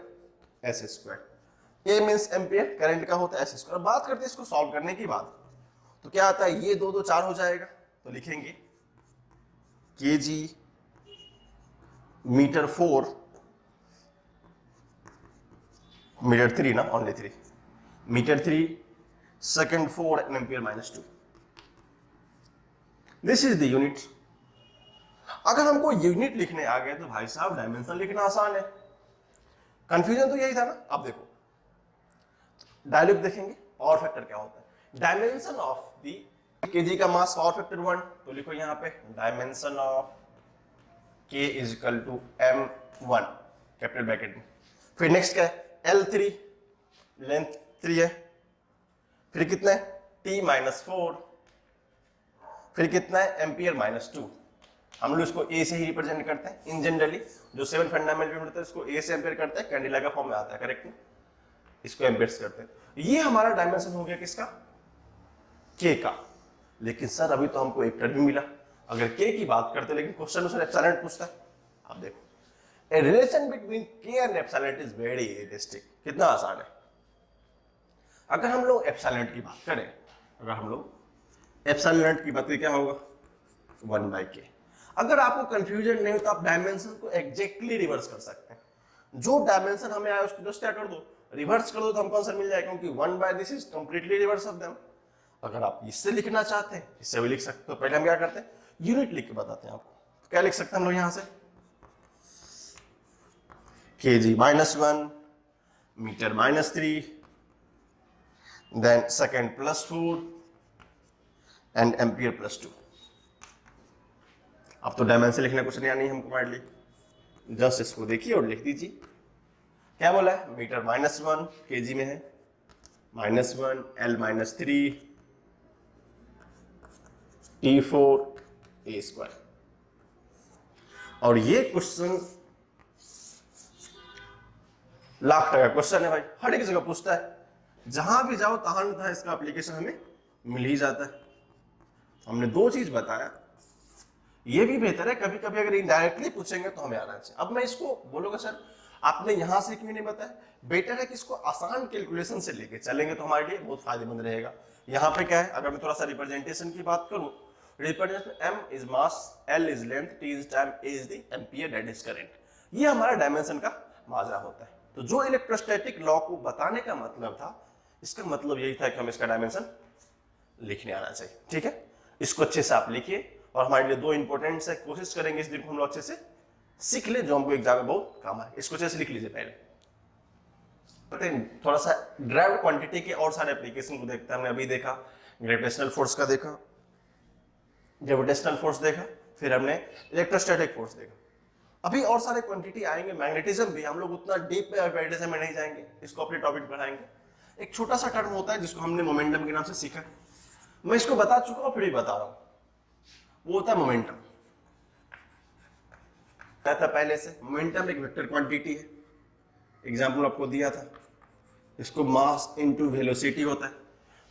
S square, A means ampere, current का होता है एस स्क्वायर। बात करते हैं इसको सॉल्व करने की बात, तो क्या आता है, ये दो दो चार हो जाएगा, तो लिखेंगे केजी मीटर 4 मीटर 3 ना, only 3 metre 3 second 4 and ampere minus 2, this is the unit. अगर हमको यूनिट लिखने आ गए तो भाई साहब डायमेंशन लिखना आसान है। कंफ्यूजन तो यही था ना। अब देखो डायलॉग देखेंगे, पावर फैक्टर क्या होता है। डायमेंशन ऑफ दी केजी का मास पावर फैक्टर 1, तो लिखो यहां पे dimension of K is equal to m1 capital bracket में। फिर नेक्स्ट क्या है, L3 लेंथ 3 है, फिर कितना है T-4, फिर कितना है एम्पियर -2। हम लोग इसको ए से ही रिप्रेजेंट करते हैं इन जनरली, जो 7 फंडामेंटल यूनिट है इसको ए से एम्पियर करते हैं, कैंडिला का फॉर्म में आता है, करेक्ट, इसको एम्पियर्स करते हैं। ये हमारा डायमेंशन हो गया किसका, के का। लेकिन सर अभी तो हमको एक टर्म भी मिला, अगर के की बात करते लेकिन क्वेश्चन में सर एप्सिलॉन पूछता है। अब देखो, ए रिलेशन बिटवीन के and epsilon is very realistic, कितना आसान है। अगर हम लोग एप्सिलॉन की बात करें, अगर हम लोग एप्सिलॉन की बात करें, क्या होगा 1/k। अगर आपको कंफ्यूजन नहीं हो तो आप डायमेंशन को एग्जैक्टली रिवर्स कर सकते हैं। जो डायमेंशन हमें आया उसको जस्ट क्या कर दो, रिवर्स कर दो, तो हमको आंसर मिल जाएगा, क्योंकि 1/this is completely reverse of them. अगर आप इससे लिखना चाहते हैं इससे भी लिख सकते हो। तो पहले हम क्या करते हैं, यूनिट लिख के बताते हैं आपको। तो क्या लिख सकते हैं हम लोग यहां से, kg -1, metre -3, then second +4 and ampere +2। अब तो डायमेंशन लिखने कुछ नहीं आनी हमको माइंडली, जस्ट इसको देखिए और लिख दीजिए। क्या बोला है, मीटर -1 kg में है, -1 L -3 T4 A²। और ये क्वेश्चन लाख टका क्वेश्चन है भाई, हर एक जगह पूछता है, जहां भी जाओ तहां न तहां इसका एप्लीकेशन हमें मिल ही जाता है। हमने दो चीज बताया, ये भी बेहतर है कभी कभी अगर इनडायरेक्टली पूछेंगे तो हमें आना चाहिए। अब मैं इसको बोलूंगा सर आपने यहां से क्यों नहीं बताया, बेटर है कि इसको आसान कैलकुलेशन से लेके चलेंगे तो हमारे लिए बहुत फायदेमंद रहेगा। यहाँ पे क्या है, अगर मैं थोड़ा सा रिप्रेजेंटेशन की बात करूं, representation m is mass, l is length, t is time, a is the ampere that is current. ये हमारा डायमेंशन का माजरा होता है। तो जो इलेक्ट्रोस्टैटिक लॉ को बताने का मतलब था, इसका मतलब यही था कि हम इसका डायमेंशन लिखने आना चाहिए। ठीक है, इसको अच्छे से आप लिखिए और हमारे लिए दो इंपॉर्टेंट है, कोशिश करेंगे इस दिन को हम लोग अच्छे से सीख ले, जो हमको एग्जाम में बहुत काम आए। इसको अच्छे से लिख लीजिए। पहले थोड़ा सा ड्राइव्ड क्वांटिटी के और सारे एप्लीकेशन को देखते हैं। हमने अभी देखा ग्रेविटेशनल फोर्स का देखा, ग्रेविटेशनल फोर्स देखा, फिर हमने इलेक्ट्रोस्टैटिक फोर्स देखा। अभी और सारे क्वांटिटी आएंगे, मैग्नेटिज्म भी, हम लोग उतना डीप मैग्नेटिज्म में नहीं जाएंगे, इसको अपने टॉपिक पढ़ाएंगे। एक छोटा सा टर्म होता है जिसको हमने मोमेंटम के नाम से सीखा, मैं इसको बता चुका हूं फिर भी बता रहा हूं, वो होता है मोमेंटम। क्या था पहले से, मोमेंटम एक वेक्टर क्वांटिटी है, एग्जाम्पल आपको दिया था, इसको मास इनटू वेलोसिटी होता है।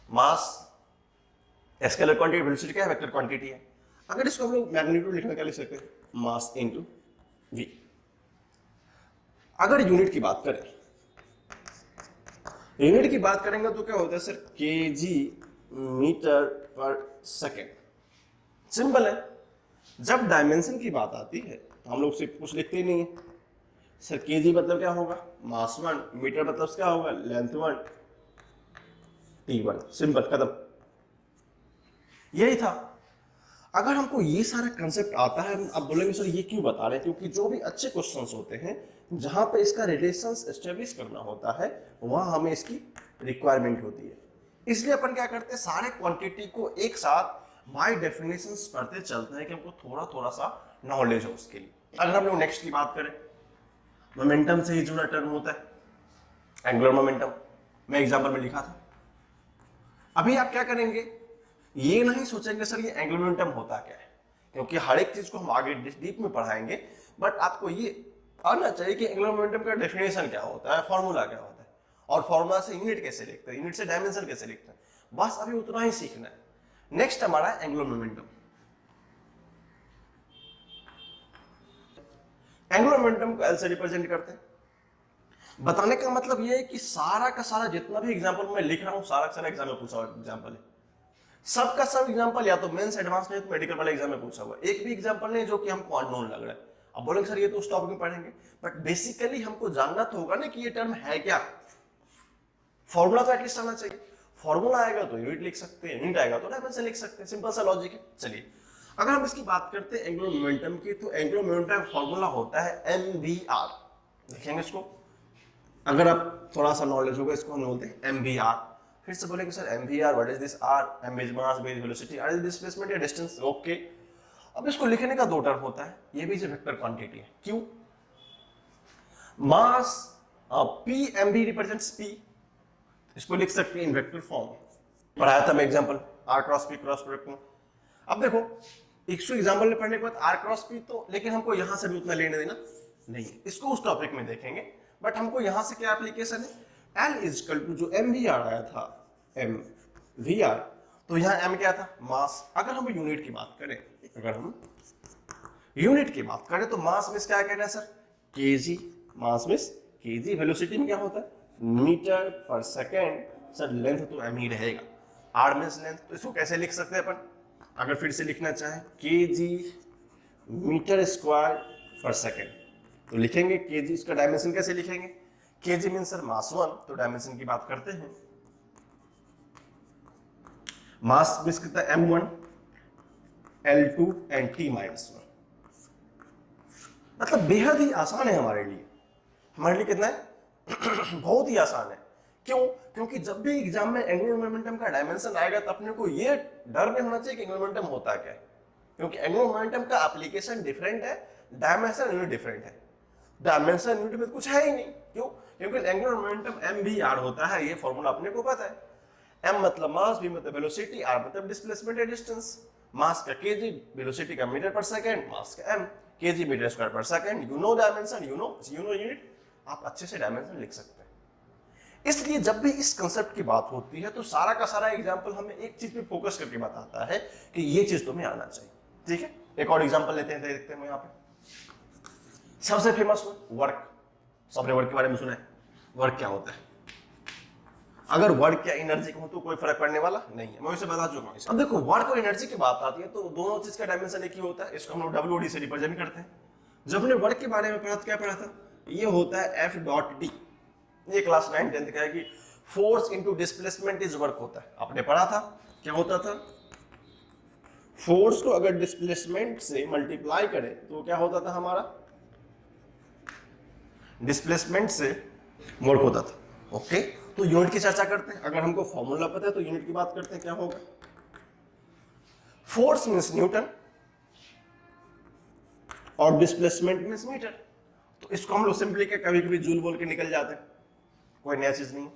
मास स्केलर क्वांटिटी, वेलोसिटी क्या है, वेक्टर क्वांटिटी है। अगर इसको हम लोग मैग्नीट्यूड लिखने का लिख सकते हैं, मास इनटू v। अगर यूनिट की बात करें, यूनिट की बात करेंगे तो क्या होता है सर, kg मीटर पर सेकेंड। सिंपल है, जब डायमेंशन की बात आती है तो हम लोग सिर्फ कुछ लिखते ही नहीं है सर, kg मतलब क्या होगा, मास 1, मीटर मतलब क्या होगा, लेंथ 1, t1, सिंपल, खत्म। यही था। अगर हमको ये सारा कंसेप्ट आता है, आप बोलेंगे सर ये क्यों बता रहे हैं, क्योंकि जो भी अच्छे क्वेश्चंस होते हैं जहां पे इसका रिलेशंस एस्टेब्लिश करना होता है, वहां हमें इसकी रिक्वायरमेंट होती है। इसलिए अपन क्या करते हैं, सारे क्वांटिटी को एक साथ बाय डेफिनेशंस पढ़ते चलते हैं कि हमको थोड़ा थोड़ा सा नॉलेज हो उसके लिए। अगर हम लोग नेक्स्ट की बात करें, मोमेंटम से ही जुड़ा टर्म होता है एंगुलर मोमेंटम, मैं एग्जांपल में लिखा था। अभी आप क्या करेंगे, ये नहीं सोचेंगे सर ये एंगुलर मोमेंटम होता क्या है, क्योंकि हर एक चीज को हम आगे डीप में पढ़ाएंगे, बट आपको ये आना चाहिए कि एंगुलर मोमेंटम का डेफिनेशन क्या होता है, फॉर्मूला क्या होता है, और फॉर्मूला से यूनिट कैसे लिखते हैं, यूनिट से डायमेंशन कैसे लिखते हैं, बस अभी उतना ही सीखना है। नेक्स्ट हमारा एंगुलर मोमेंटम। एंगुलर मोमेंटम को एल से रिप्रेजेंट करते हैं। बताने का मतलब ये है कि सारा का सारा जितना भी एग्जांपल मैं लिख रहा हूं, सारा का सारा एग्जाम में पूछा हुआ एग्जांपल है। सबका सब एग्जांपल या तो मेंस एडवांस नहीं तो मेडिकल वाले एग्जाम में पूछा हुआ, एक भी एग्जांपल नहीं जो कि हमको अननोन लग रहा है। अब बोलेंगे सर ये तो उस टॉपिक में पढ़ेंगे, बट बेसिकली हमको जानना तो होगा ना कि ये टर्म है क्या। फॉर्मूला तो एटलीस्ट आना चाहिए, फॉर्मूला आएगा तो यूनिट लिख सकते हैं, यूनिट आएगा तो डायमेंशन लिख सकते हैं, सिंपल सा लॉजिक है। चलिए अगर हम इसकी बात करते हैं एंगुलर मोमेंटम की, तो एंगुलर मोमेंटम फॉर्मूला होता है mvr। देखेंगे इसको, अगर आप थोड़ा सा नॉलेज होगा, इसको हम बोलते हैं mvr। फिर से बोलेंगे sir mvr what is this, r m is mass, v is velocity, r is displacement या डिस्टेंस। ओके, अब इसको लिखने का दो टर्म होता है, ये भी वेक्टर क्वांटिटी है। क्यों, mass p m b represents p, इसको लिख सकते हैं इन वेक्टर फॉर्म। पढ़ाया था मैं example R cross P cross product में। अब देखो एक एग्जांपल में पढ़ने के बाद आर क्रॉस पी तो, लेकिन हमको यहां से भी उतना लेने देना नहीं, इसको उस टॉपिक में देखेंगे। बट हमको यहां से क्या एप्लीकेशन है, एल इज इक्वल टू जो एम वी आर आया था, एम वी आर, तो यहाँ एम क्या था, मास। अगर हम यूनिट की बात करें, अगर हम यूनिट की बात करें तो मास में क्या कहना है सर, केजी। मास में केजी, वेलोसिटी में क्या होता है, मीटर पर सेकेंड। सर लेंथ तो एम ही रहेगा, आर मींस लेंथ, तो इसको कैसे लिख सकते हैं अपन, अगर फिर से लिखना चाहें केजी मीटर स्क्वायर पर सेकेंड, तो लिखेंगे केजी। इसका डायमेंशन कैसे लिखेंगे, केजी मीन सर मास 1, तो डायमेंशन की बात करते हैं। मास मींस कितना, m1 l2 and t minus 1। मतलब बेहद ही आसान है हमारे लिए कितना है बहुत ही आसान है। क्यों, क्योंकि जब भी एग्जाम में एंगुलर मोमेंटम का डायमेंशन आएगा तो अपने को ये डर नहीं होना चाहिए कि एंगुलर मोमेंटम होता क्या है, क्योंकि एंगुलर मोमेंटम का एप्लीकेशन डिफरेंट है, डायमेंशन यूनिट डिफरेंट है। डायमेंशन यूनिट में कुछ है ही नहीं, क्यों, क्योंकि angular momentum M V R होता है, ये फॉर्मूला अपने को पता है। एम मतलब मास, वी मतलब वेलोसिटी, आर मतलब डिस्प्लेसमेंट या डिस्टेंस। मास का केजी, वेलोसिटी का मीटर पर सेकंड, मास का एम, केजी मीटर स्क्वायर पर second. You know dimension, you know unit, आप अच्छे से डायमेंशन लिख सकते हैं। इसलिए जब भी इस कंसेप्ट की बात होती है तो सारा का सारा एग्जांपल हमें एक चीज पे फोकस करके बताता है कि ये चीज तुम्हें आना चाहिए। ठीक है, एक और एग्जांपल लेते हैं, देखते हैं यहाँ पे सबसे फेमस वर्क। सबने वर्क के बारे में सुना है, वर्क क्या होता है। अगर वर्क या एनर्जी को तो कोई फर्क पड़ने वाला नहीं है, मैं इसे बता चुका हूं। अब देखो वर्क और एनर्जी की बात आती है तो दोनों चीज का डायमेंशन एक ही होता है, इसको हम लोग डब्ल्यूडी से रिप्रेजेंट करते हैं। जब हमने वर्क के बारे में पढ़ा क्या पढ़ा था, ये होता है एफ डॉट डी। ये क्लास 9 10th का है कि force into displacement is work होता है, आपने पढ़ा था। क्या होता था, फोर्स को अगर डिस्प्लेसमेंट से मल्टीप्लाई करें तो क्या होता था, हमारा डिस्प्लेसमेंट से वर्क होता था। ओके, तो यूनिट की चर्चा करते हैं। अगर हमको फॉर्मूला पता है तो यूनिट की बात करते हैं, क्या होगा, फोर्स मींस न्यूटन और डिस्प्लेसमेंट मींस मीटर। तो इसको हम लोग सिंपली क्या कभी कभी जूल बोल के निकल जाते हैं, कोई नया चीज नहीं।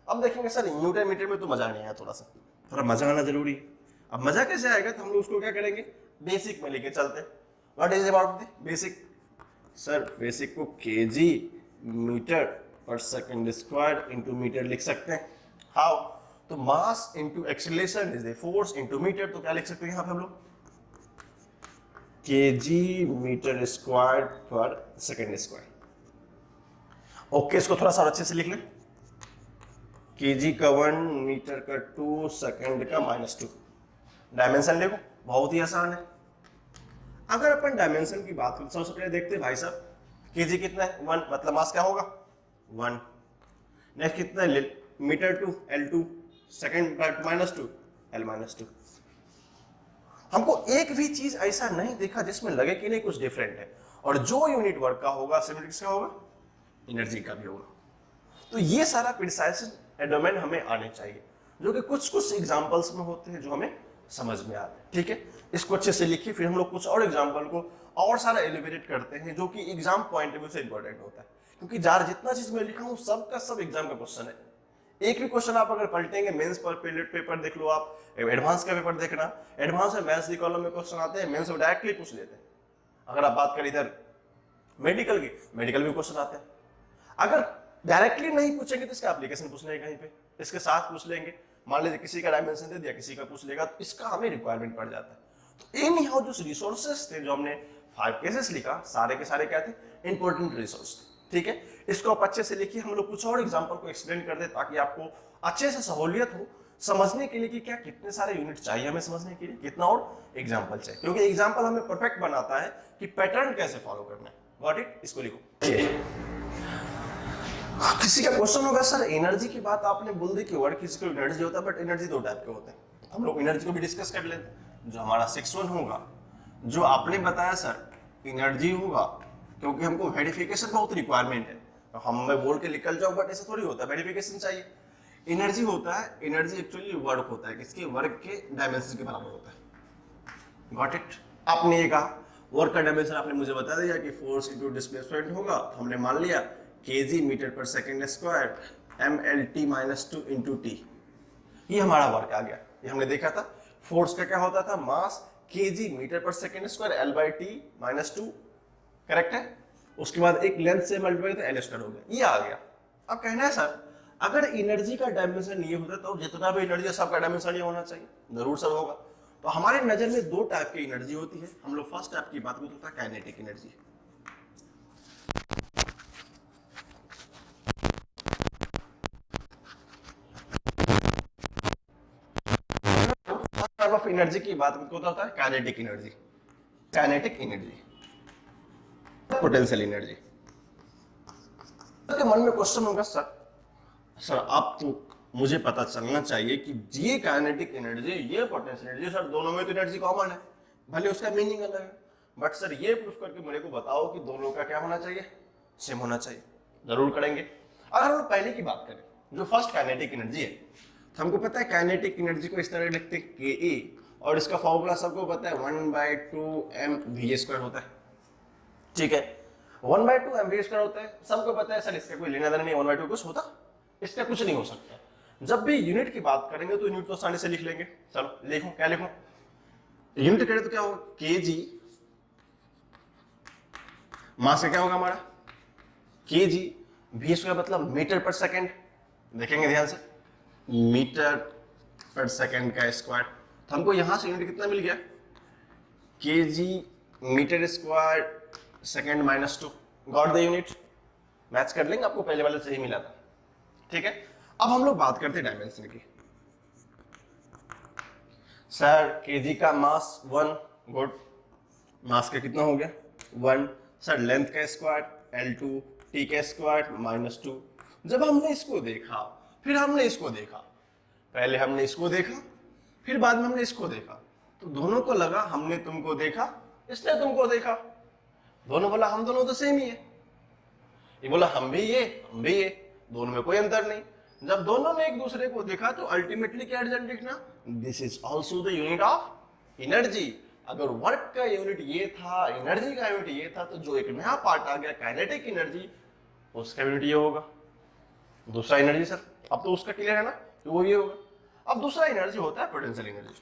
अब देखेंगे सर न्यूटन मीटर में तो मजा नहीं आया, थोड़ा मजा आना जरूरी है। अब मजा कैसे आएगा, तो हम लोग उसको क्या करेंगे, बेसिक में लेके चलते हैं। What is about the basic, sir basic को केजी मीटर पर सेकंड स्क्वायर इनटू मीटर लिख सकते हैं। हाउ, तो mass into acceleration is the force into metre, तो क्या लिख सकते हैं यहाँ पे हम लोग, केजी मीटर स्क्वायर पर सेकंड स्क्वायर। ओके, इसको थोड़ा सा अच्छे से लिख लें, केजी का 1, मीटर का 2, सेकंड का -2। डायमेंशन देखो बहुत ही आसान है। अगर अपन डायमेंशन की बात करें सबसे पहले देखते हैं भाई साहब, केजी कितना है 1, मतलब मास क्या होगा 1। नेक्स्ट कितना है मीटर 2 L2, सेकंड का -2 L -2। हमको एक भी चीज ऐसा नहीं देखा जिसमें लगे कि नहीं कुछ डिफरेंट है, और जो यूनिट वर्क का होगा सिमेट्रिक्स का होगा, एनर्जी का भी होगा। तो ये सारा प्रिसाइजेशन डोमेन हमें आने चाहिए, जो कि कुछ कुछ एग्जांपल्स में होते हैं जो हमें समझ में आते हैं। ठीक है, इसको अच्छे से लिखिए, फिर हम लोग कुछ और एग्जांपल को और सारा एलिबरेट करते हैं जो कि एग्जाम पॉइंट ऑफ व्यू से इंपॉर्टेंट होता है, क्योंकि जितना चीज मैं लिखा हूं सब का सब एग्जाम का क्वेश्चन है। एक भी क्वेश्चन आप अगर पलटेंगे, मेंस पर पेपर देख लो आप, एडवांस का पेपर देखना, एडवांस में मैथ्स दी कॉलम में क्वेश्चन आते हैं, मेंस में डायरेक्टली पूछ लेते हैं। अगर आप बात करें इधर मेडिकल की, मेडिकल में क्वेश्चन आते हैं। अगर डायरेक्टली नहीं पूछेंगे तो इसका एप्लीकेशन पूछ लेंगे, कहीं पे इसके साथ पूछ लेंगे। मान लीजिए किसी का डायमेंशन दे दिया, किसी का पूछ लेगा, तो इसका हमें रिक्वायरमेंट पड़ जाता है। तो इन हाउ जो रिसोर्सेस थे, जो हमने 5 केसेस लिखा, सारे के सारे क्या थे, इंपॉर्टेंट रिसोर्स थे। ठीक है, इसको आप अच्छे से लिखिए, हम लोग कुछ और एग्जांपल को एक्सप्लेन कर दे ताकि आपको अच्छे से सहूलियत हो समझने के लिए कि क्या कितने सारे यूनिट चाहिए हमें समझने के लिए, कितना और एग्जांपल चाहिए, क्योंकि एग्जांपल हमें परफेक्ट बनाता है कि पैटर्न कैसे फॉलो करना है। गॉट इट, इसको लिखो। किसी का क्वेश्चन होगा सर एनर्जी की बात आपने बोल दी कि वर्क किसी को एनर्जी होता है, बट एनर्जी 2 टाइप के होते हैं। हम लोग एनर्जी को भी डिस्कस कर लेते हैं। जो हमारा 6-1 होगा, जो आपने बताया सर एनर्जी होगा, क्योंकि हमको वेरिफिकेशन बहुत रिक्वायरमेंट है, तो हम मैं बोल के निकल जाऊं, बट ऐसा थोड़ी होता है, वेरिफिकेशन चाहिए। एनर्जी होता है, एनर्जी एक्चुअली वर्क होता है, किसके, वर्क के डायमेंशन के बराबर होता है। गॉट इट, आपने ये कहा वर्क का डायमेंशन आपने मुझे बता दिया कि फोर्स इनटू डिस्प्लेसमेंट होगा, तो हमने मान लिया kg मीटर पर second square mLt minus 2 into T. ये हमारा वर्क आ गया। ये हमने देखा था फोर्स का क्या होता था, मास kg मीटर पर second square L by T minus 2, correct है। उसके बाद एक लेंथ से मल्टीप्लाई तो L स्क्वायर हो गया, ये आ गया। अब कहना है सर अगर एनर्जी का डायमेंशन ये होता तो जितना भी एनर्जी है सबका डायमेंशन ये होना चाहिए, जरूर सर होगा। तो हमारे नजर में दो टाइप की एनर्जी होती है। हम लोग फर्स्ट टाइप की बात करते हैं kinetic energy. First type of energy की बात करते होता है kinetic energy. Kinetic energy, potential energy. तो मन में क्वेश्चन होगा सर आप तो मुझे पता चलना चाहिए कि ये काइनेटिक एनर्जी ये पोटेंशियल एनर्जी, सर दोनों में तो एनर्जी कॉमन है, भले उसका मीनिंग अलग है, बट सर ये प्रूफ करके मेरे को बताओ कि दोनों का क्या होना चाहिए, सेम होना चाहिए। जरूर करेंगे। अगर हम लोग पहले की बात करें जो फर्स्ट काइनेटिक एनर्जी है, तो हमको पता है काइनेटिक एनर्जी को इस तरह लिखते हैं के, और इसका फॉर्मूला सबको पता है 1/2mv² होता है, ठीक है। 1/2mv² होता है, सबको पता है सर, इसका कोई लेना देना नहीं, 1/2 कुछ होता, इसका कुछ नहीं हो सकता। जब भी यूनिट की बात करेंगे तो यूनिट तो आसानी से लिख लेंगे। चलो लिखूं, क्या लिखूं, यूनिट करें तो क्या होगा, केजी, मास का क्या होगा हमारा केजी, v² मतलब मीटर पर सेकेंड, देखेंगे ध्यान से, मीटर पर सेकेंड का स्क्वायर। तो हमको यहां से यूनिट कितना मिल गया, KG metre square second minus 2, got the unit. Match कर लेंगे, आपको पहले वाले से ही मिला था, ठीक है। अब हम लोग बात करते हैं डायमेंशन की। सर केजी का मास 1, गुड, मास का कितना हो गया 1। सर लेंथ का स्क्वायर L2, टी का स्क्वायर माइनस 2। जब हमने इसको देखा फिर हमने इसको देखा, पहले हमने इसको देखा फिर बाद में हमने इसको देखा, तो दोनों को लगा हमने तुमको देखा इसने तुमको देखा, दोनों बोला हम दोनों तो सेम ही है, ये बोला हम भी ये, दोनों में कोई अंतर नहीं। जब दोनों ने एक दूसरे को देखा तो अल्टीमेटली क्या रिजल्ट दिखना, this is also the unit of energy. अगर वर्क का यूनिट ये था, एनर्जी का यूनिट ये था, तो जो एक नया पार्ट आ गया काइनेटिक एनर्जी, उसका यूनिट ये होगा। दूसरा एनर्जी सर, अब तो उसका क्लियर है ना कि वो ये होगा। अब दूसरा एनर्जी होता है पोटेंशियल एनर्जी।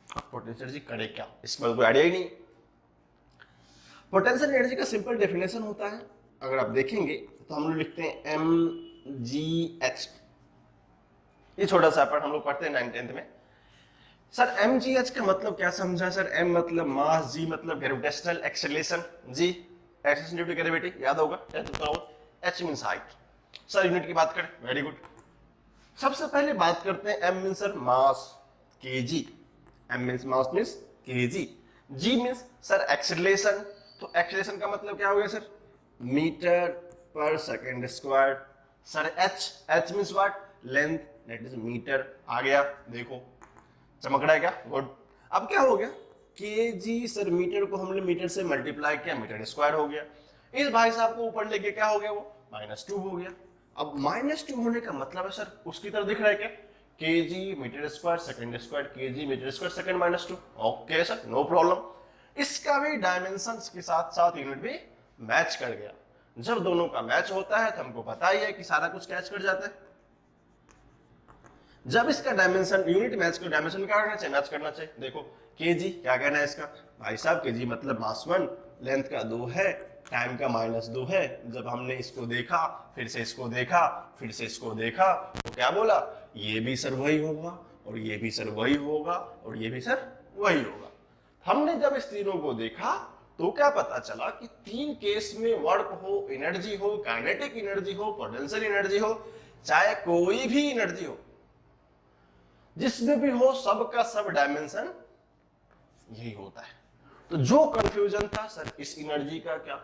अब पोटेंशियल एनर्जी करे क्या, इसमें कोई आइडिया ही नहीं। पोटेंशियल एनर्जी का सिंपल डेफिनेशन होता है, अगर आप देखेंगे तो हम लोग लिखते हैं mgh। ये छोटा सा पार्ट हम लोग पढ़ते हैं 9th-10th में। सर mgh का मतलब क्या समझा सर, m मतलब मास, g मतलब gravitational acceleration, g acceleration due to gravity, याद होगा, h means height. Sir unit की बात करें, वेरी गुड। सबसे पहले बात करते हैं m means sir mass, kg, m means mass means kg, g means sir acceleration, तो एक्सेलरेशन का मतलब क्या हो गया सर, मीटर पर second square. Sir h means what, length, that is metre, आ गया, देखो चमक रहा है क्या, गुड। अब क्या हो गया, kg, सर मीटर को हमने मीटर से मल्टीप्लाई किया, मीटर स्क्वायर हो गया। इस भाई साहब को ऊपर लेके क्या हो गया, वो -2 हो गया। अब -2 होने का मतलब है सर उसकी तरह दिख रहा है क्या, kg metre square second square, kg metre square second -2, okay sir, no problem. इसका भी डायमेंशंस के साथ साथ यूनिट भी मैच कर गया। जब दोनों का मैच होता है तो हमको पता ही है कि सारा कुछ कैच कर जाता है। जब इसका डायमेंशन यूनिट मैच कर, डायमेंशन क्या करना चाहिए, मैच करना चाहिए। देखो केजी क्या कहना है इसका, भाई साहब केजी मतलब मास 1, लेंथ का 2 है, टाइम का -2 है। जब हमने इसको देखा, फिर से इसको देखा, फिर से इसको देखा, तो क्या बोला, ये भी सर वही होगा, और ये भी सर वही होगा, और ये भी सर वही होगा। हमने जब इस तीनों को देखा तो क्या पता चला कि तीन केस में वर्क हो, एनर्जी हो, काइनेटिक एनर्जी हो, पोटेंशियल एनर्जी हो, चाहे कोई भी एनर्जी हो, जिसमें भी हो, सबका सब डायमेंशन यही होता है। तो जो कंफ्यूजन था सर इस एनर्जी का क्या,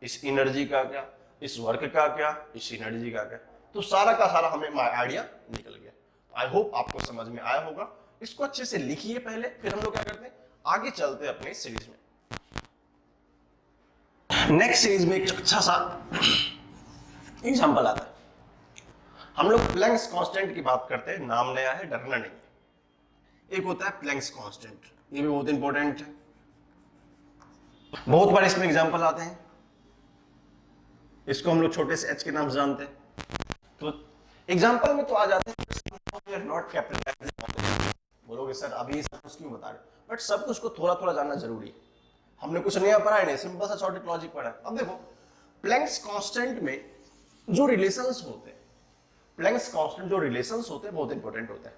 इस एनर्जी का क्या, इस वर्क का क्या, इस एनर्जी का क्या, तो सारा का सारा हमें आइडिया निकल गया। आई होप आपको समझ में आया होगा। इसको अच्छे से लिखिए पहले, फिर हम लोग क्या करते हैं, आगे चलते हैं अपने सीरीज में। नेक्स्ट सीरीज में एक अच्छा सा एग्जांपल आता है। हम लोग प्लैंक्स कांस्टेंट की बात करते हैं, नाम नया है, डरना नहीं। एक होता है प्लैंक्स कांस्टेंट, ये भी बहुत इंपॉर्टेंट है, बहुत बार इसमें एग्जांपल आते हैं। इसको हम लोग छोटे से h के नाम से जानते हैं। तो एग्जांपल में तो आ जाते हैं नॉट कैपिटलाइज्ड। बोलोगे सर अभी सब कुछ क्यों बता रहे, बट सब कुछ को थोड़ा थोड़ा जानना जरूरी है। हमने कुछ नया पढ़ा है नहीं, सिंपल सा शॉर्ट लॉजिक पढ़ा है। अब देखो प्लैंक्स कांस्टेंट में जो रिलेशंस होते हैं, प्लैंक्स कांस्टेंट जो रिलेशंस होते हैं बहुत इंपॉर्टेंट होते हैं।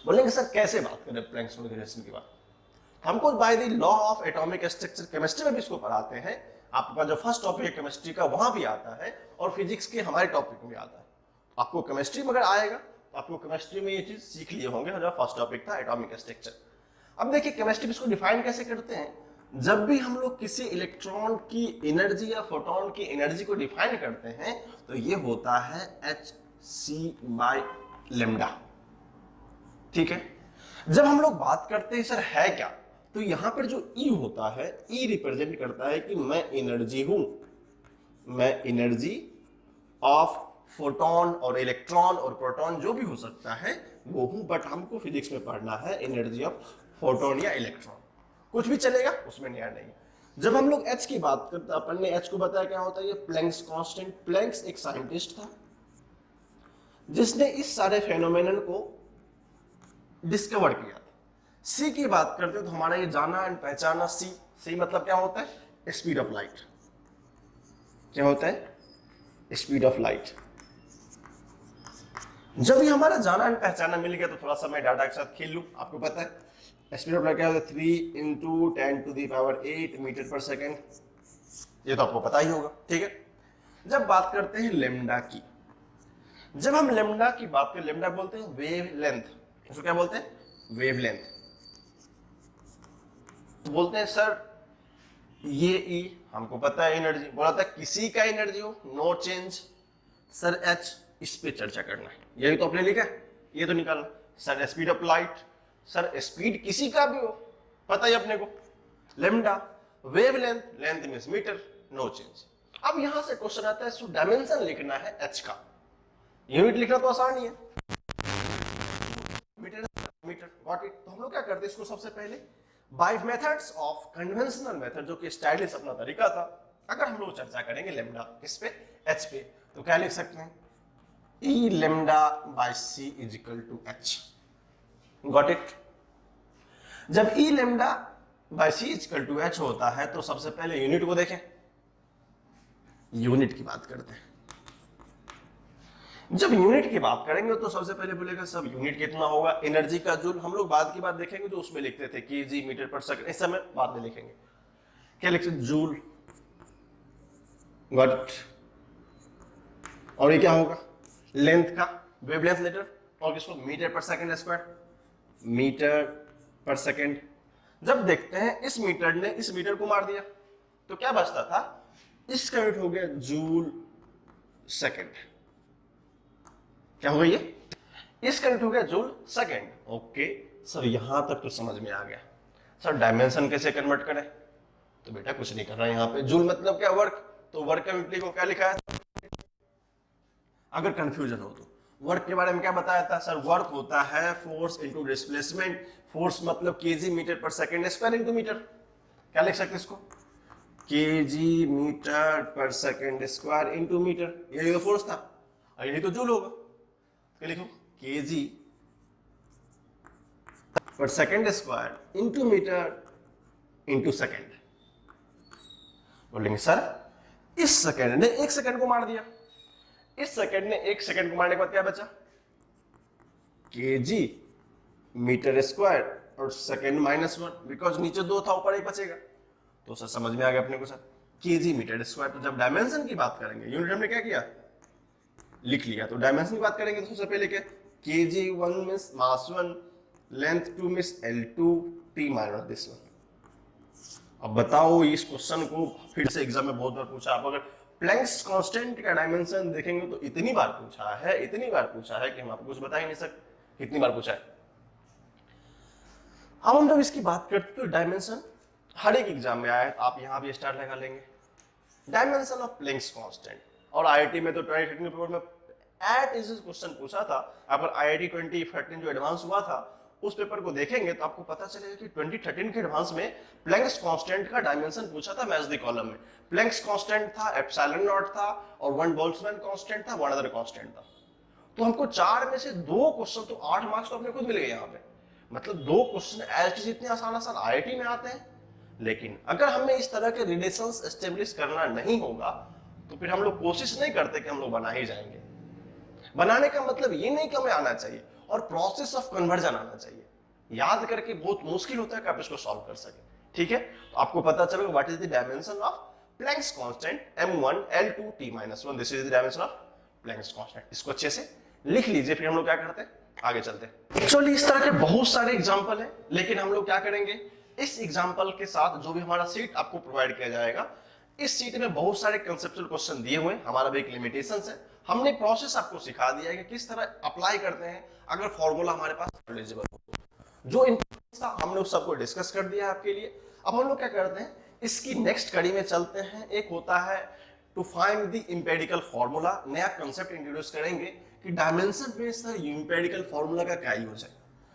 बोलेंगे सर कैसे बात करें प्लैंक्स रिलेशन की बात, हमको by the law of atomic structure chemistry में भी इसको पढ़ाते हैं। आपका जो फर्स्ट टॉपिक है केमिस्ट्री का वहां भी आता है और फिजिक्स के हमारे टॉपिक में भी आता है। आपको केमिस्ट्री में अगर आएगा तो आपको केमिस्ट्री में ये चीज सीख लिए होंगे, जो फर्स्ट टॉपिक था एटॉमिक स्ट्रक्चर। अब देखिए केमिस्ट्री में इसको डिफाइन कैसे करते हैं, जब भी हम लोग किसी इलेक्ट्रॉन की एनर्जी या फोटोन की एनर्जी को डिफाइन करते हैं तो ये होता है hc/λ। ठीक है, जब हम लोग बात करते हैं सर है क्या, तो यहां पर जो E होता है, E रिप्रेजेंट करता है कि मैं एनर्जी हूं, मैं एनर्जी ऑफ फोटोन और इलेक्ट्रॉन और प्रोटॉन जो भी हो सकता है वो हूं। बट हमको फिजिक्स में पढ़ना है एनर्जी ऑफ फोटोन या इलेक्ट्रॉन, कुछ भी चलेगा उसमें नया नहीं। जब हम लोग H की बात करते हैं, अपन ने H को बताया क्या होता है, ये प्लैंक्स कांस्टेंट। प्लैंक्स एक साइंटिस्ट था जिसने इस सारे फेनोमेनन को डिस्कवर किया था। C की बात करते हैं तो हमारा ये जाना एंड पहचाना C, C मतलब क्या होता है, स्पीड ऑफ लाइट। क्या होता है, स्पीड ऑफ लाइट। जब ये हमारा जाना एंड पहचाना मिल गया तो थोड़ा सा मैं डाटा के साथ खेल लूं। आपको पता है स्पीड ऑफ लाइट क्या होता है, 3 × 10⁸ मीटर पर सेकेंड, ये तो आपको पता ही होगा। ठीक है, जब बात करते हैं लेमडा की, जब हम लेमडा की बात करें, लेमडा बोलते हैं वेव लेंथ, उसको क्या बोलते हैं, वेव लेंथ। बोलते हैं सर ये E हमको पता है एनर्जी, बोला था किसी का एनर्जी हो नो चेंज। सर H इस पे चर्चा करना है, यही तो आपने लिखा है, ये तो निकालना। Sir speed of light, sir speed किसी का भी हो पता ही अपने को। Lambda wave length, length means metre, no change. अब यहां से क्वेश्चन आता है सो डायमेंशन लिखना है H का, यूनिट लिखना तो आसान ही है, मीटर मीटर, व्हाट इट। तो हम लोग क्या करते हैं इसको सबसे पहले by methods of conventional method, जो कि स्टाइलिश अपना तरीका था। अगर हम लोग चर्चा करेंगे लेमडा किस पे, H पे, तो क्या लिख सकते हैं, E λ/c = H। Got it. जब E λ/c = H होता है तो सबसे पहले यूनिट को देखें, यूनिट की बात करते हैं। जब यूनिट की बात करेंगे तो सबसे पहले बोलेगा सब यूनिट कितना होगा, एनर्जी का जूल। हम लोग बाद की बात देखेंगे जो उसमें लिखते थे केजी मीटर पर सेकंड, इस समय बाद में लिखेंगे क्या लिखते, जूल। गॉट। और ये क्या होगा, लेंथ का वेवलेंथ लीटर, और किसको मीटर पर सेकंड स्क्वायर, मीटर पर सेकंड। जब देखते हैं इस मीटर ने इस मीटर को मार दिया तो क्या बचता था, इसका यूनिट हो गया जूल सेकंड। क्या हो गया ये, इसका यूनिट हो गया जूल सेकंड। ओके सर यहां तक तो समझ में आ गया। सर डायमेंशन कैसे कन्वर्ट करें, तो बेटा कुछ नहीं करना है, यहाँ पे जूल मतलब क्या, वर्क, तो वर्क का यूनिट को क्या लिखा है। अगर कंफ्यूजन हो तो वर्क के बारे में क्या बताया था, सर वर्क होता है फोर्स इनटू डिस्प्लेसमेंट। फोर्स मतलब केजी मीटर पर सेकंड स्क्वायर इनटू मीटर। क्या लिख सकते हैं इसको, केजी मीटर पर सेकंड स्क्वायर इनटू मीटर, यही तो फोर्स था और यही तो जूल होगा। क्या लिखो, KG per second square into metre into second. बोलेंगे सर इस सेकंड ने एक सेकंड को मार दिया, इस सेकंड ने एक सेकंड को मारने के बाद क्या बचा, केजी मीटर स्क्वायर और सेकंड -1, बिकॉज नीचे 2 था ऊपर 1 बचेगा। तो सर समझ में आ गया अपने को सर, केजी मीटर स्क्वायर। तो जब डायमेंशन की बात करेंगे, यूनिट हमने क्या किया, लिख लिया। तो डायमेंशन की बात करेंगे तो सबसे पहले क्या, KG 1 means mass 1, length 2 means L2, T minus this one. अब बताओ इस क्वेश्चन को फिर से एग्जाम में बहुत बार पूछा। आप अगर प्लैंक्स कांस्टेंट का डायमेंशन देखेंगे तो इतनी बार पूछा है, इतनी बार पूछा है कि हम आपको कुछ बता ही नहीं सकते, कितनी बार पूछा है। अब हम जब इसकी बात करते तो डायमेंशन हर एक एग्जाम में आया है, तो आप यहां भी स्टार लगा लेंगे, डायमेंशन ऑफ प्लैंक्स कांस्टेंट। और आईआईटी में तो 2013 पेपर में एट इज क्वेश्चन पूछा था। अगर आईआईटी 2013 जो एडवांस हुआ था उस पेपर को देखेंगे तो आपको पता चलेगा कि 2013 के एडवांस में प्लैंक्स कांस्टेंट का डायमेंशन पूछा था मैच द कॉलम में। प्लैंक्स कांस्टेंट था, एप्सिलॉन नॉट था और वन बोल्ट्जमैन कांस्टेंट था, वन अदर कांस्टेंट था। तो हमको 4 में से 2 क्वेश्चन, तो 8 मार्क्स तो अपने खुद मिल गए यहाँ पे। मतलब 2 क्वेश्चन एज इतने आसान आसान आईआईटी में आते हैं। लेकिन अगर हमें इस तरह के रिलेशंस एस्टेब्लिश करना नहीं होगा तो फिर हम लोग कोशिश नहीं करते कि हम लोग बना ही जाएंगे। बनाने का मतलब ये नहीं कि हमें आना चाहिए, और प्रोसेस ऑफ कन्वर्जन आना चाहिए। याद करके बहुत मुश्किल होता है कि आप इसको सॉल्व कर सके। ठीक है, तो आपको पता चलेगा what is the dimension of Planck's constant m1 l2 t-1, this is the dimension of Planck's constant. इसको अच्छे से लिख लीजिए, फिर हम लोग क्या करते हैं, आगे चलते हैं। एक्चुअली इस तरह के बहुत सारे एग्जांपल हैं, लेकिन हम लोग क्या करेंगे, इस एग्जांपल के साथ जो भी हमारा सीट आपको प्रोवाइड किया जाएगा, इस सीट में बहुत सारे कंसेप्चुअल क्वेश्चन दिए हुए हैं। हमारा भी एक लिमिटेशंस है, हमने प्रोसेस आपको सिखा दिया है कि किस तरह अप्लाई करते हैं अगर फॉर्मूला हमारे पास एलिजिबल हो। जो इंपॉर्टेंट था हमने उस सबको डिस्कस कर दिया है आपके लिए। अब हम लोग क्या करते हैं, इसकी नेक्स्ट कड़ी में चलते हैं। एक होता है to find the empirical formula. नया कंसेप्ट इंट्रोड्यूस करेंगे कि डायमेंशन बेस्ड एम्पिरिकल फॉर्मूला का क्या यूज है।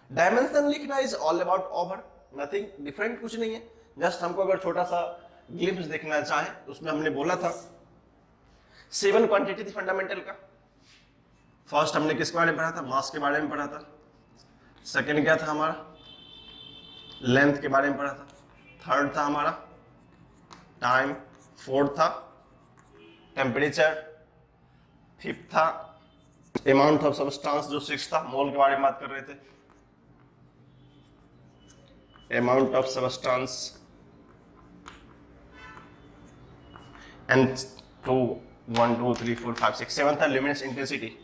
डायमेंशन लिखना is all about over, nothing different, कुछ नहीं है। जस्ट हमको अगर छोटा सा ग्लिम्स देखना चाहे, उसमें हमने बोला था 7 क्वांटिटी थी फंडामेंटल का। फर्स्ट हमने किसके बारे में पढ़ा था, मास के बारे में पढ़ा था। सेकंड क्या था हमारा, लेंथ के बारे में पढ़ा था। थर्ड था हमारा टाइम। फोर्थ था टेम्परेचर। फिफ्थ था अमाउंट ऑफ सब्सटेंस, जो 6 था मोल के बारे में बात कर रहे थे, अमाउंट ऑफ सब्सटेंस। एंड 2 1 2 3 4 5 6 7 था ल्यूमिनस इंटेंसिटी।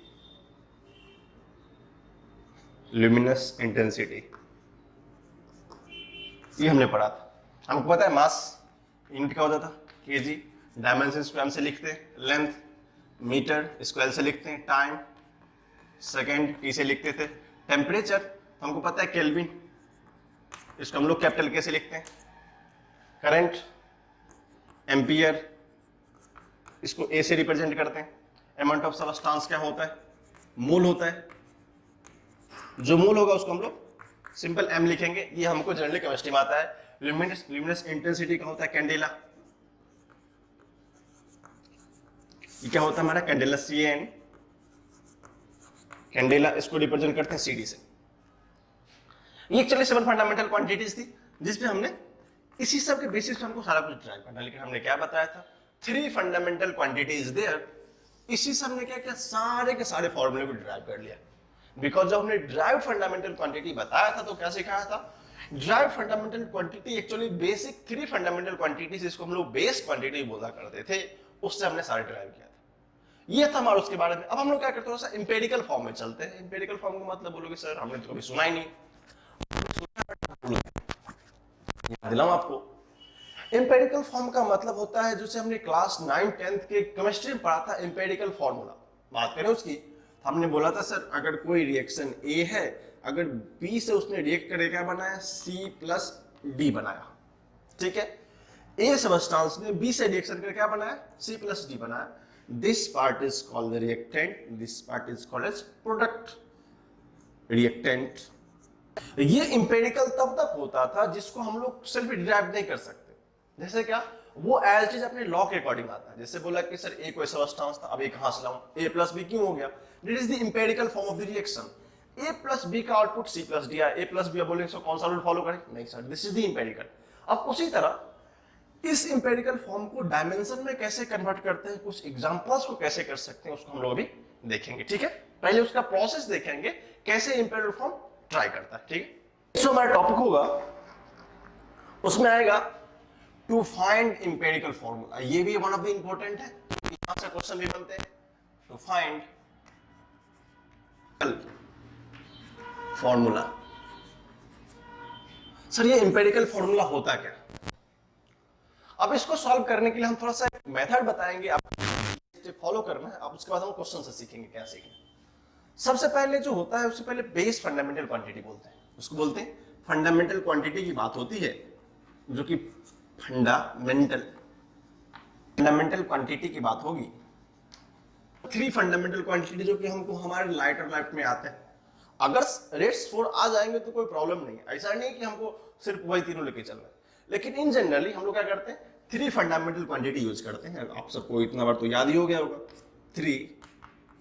ल्यूमिनस इंटेंसिटी ये हमने पढ़ा था। हमको पता है मास यूनिट क्या होता था, केजी। डायमेंशन को एम से लिखते हैं, लेंथ मीटर, इसको एल से लिखते हैं, टाइम सेकेंड टी से लिखते थे। टेम्परेचर हमको पता है केल्विन, इसको हम लोग कैपिटल के से लिखते हैं। करंट एम्पियर, इसको ए से रिप्रेजेंट करते हैं। अमाउंट ऑफ सब्सटेंस क्या होता है, मोल होता है। जो मोल होगा उसको हम लोग सिंपल एम लिखेंगे। ये हमको जनरली केमिस्ट्री में आता है। ल्यूमिनस इंटेंसिटी का होता है कैंडेला। ये क्या होता है हमारा, कैंडेला, CN कैंडेला, इसको रिप्रेजेंट करते हैं CD से। ये एक्चुअली 7 फंडामेंटल क्वांटिटीज थी, जिसपे हमने इसी सब के बेसिस पे हमको सारा कुछ ड्राइव करना। लेकिन हमने क्या बताया था, 3 फंडामेंटल क्वांटिटीज देयर। इसी से हमने क्या किया, सारे के सारे फॉर्मूले को ड्राइव कर लिया। बिकॉज जब हमने ड्राइव फंडामेंटल क्वांटिटी बताया था तो क्या सिखाया था, drive fundamental quantity actually basic 3 fundamental quantity, जिसको हम लोग बेस क्वांटिटी बोला करते थे, उससे हमने सारे ड्राइव किया था। ये था हमारा उसके बारे में। अब हम लोग क्या करते हैं, इंपेरिकल फॉर्म में चलते हैं। इंपेरिकल फॉर्म का मतलब बोलोगे सर हमने तो कभी सुना ही नहीं। दिलाऊं आपको, इंपेरिकल फॉर्म का मतलब होता है जैसे हमने क्लास 9 10th के केमिस्ट्री में पढ़ा था, इंपेरिकल फॉर्मूला। बात करें उसकी, हमने बोला था सर अगर कोई रिएक्शन ए है, अगर बी से उसने रिएक्ट करके क्या बनाया, C+D बनाया। ठीक है, ए सब्सटेंस ने बी से रिएक्शन करके क्या बनाया, C+D बनाया। This part is called the reactant, this part is called as product, reactant. ये इंपेरिकल तब तक होता था जिसको हम लोग सेल्फ डिराइव नहीं कर सकते। जैसे क्या, वो एज इट इज अपने लॉ के अकॉर्डिंग आता है। जैसे बोला कि सर ए कोई सब्सटेंस था, अब ए कहां से लाऊं, A+B क्यों हो गया, this is the empirical form of the reaction. A+B का आउटपुट C+D है, A+B अब बोलेंगे सो कौन सा रूल फॉलो करें, नहीं sir, this is the empirical. अब उसी तरह इस इंपेरिकल फॉर्म को डायमेंशन में कैसे कन्वर्ट करते हैं, कुछ एग्जांपल्स को कैसे कर सकते हैं, उसको हम लोग अभी देखेंगे। ठीक है, पहले उसका प्रोसेस देखेंगे कैसे इंपेरिकल फॉर्म ट्राई करता है। ठीक है, जो हमारा टॉपिक होगा उसमें आएगा टू फाइंड इंपेरिकल फॉर्मूला। ये भी वन ऑफ द इंपॉर्टेंट है, यहां से क्वेश्चन भी बनते हैं। टू फाइंड फॉर्मूला, सर ये इंपेरिकल फॉर्मूला होता क्या। अब इसको सॉल्व करने के लिए हम थोड़ा सा मेथड बताएंगे, आप फॉलो करना है। आप उसके बाद हम क्वेश्चन से सीखेंगे क्या सीखेंगे। सबसे पहले जो होता है, उससे पहले बेस फंडामेंटल क्वांटिटी बोलते हैं, उसको बोलते हैं फंडामेंटल क्वांटिटी की बात होती है, जो कि फंडामेंटल क्वांटिटी की बात होगी। 3 फंडामेंटल क्वांटिटी जो कि हमको हमारे लाइट और लाइफ में आते हैं, अगर रेट्स 4 आ जाएंगे तो कोई प्रॉब्लम नहीं, ऐसा नहीं कि हमको सिर्फ वही तीनों लेके चलना है। लेकिन इन जनरली हम लोग क्या करते हैं, 3 फंडामेंटल क्वांटिटी यूज करते हैं। आप सबको इतना बार तो याद ही हो गया होगा, 3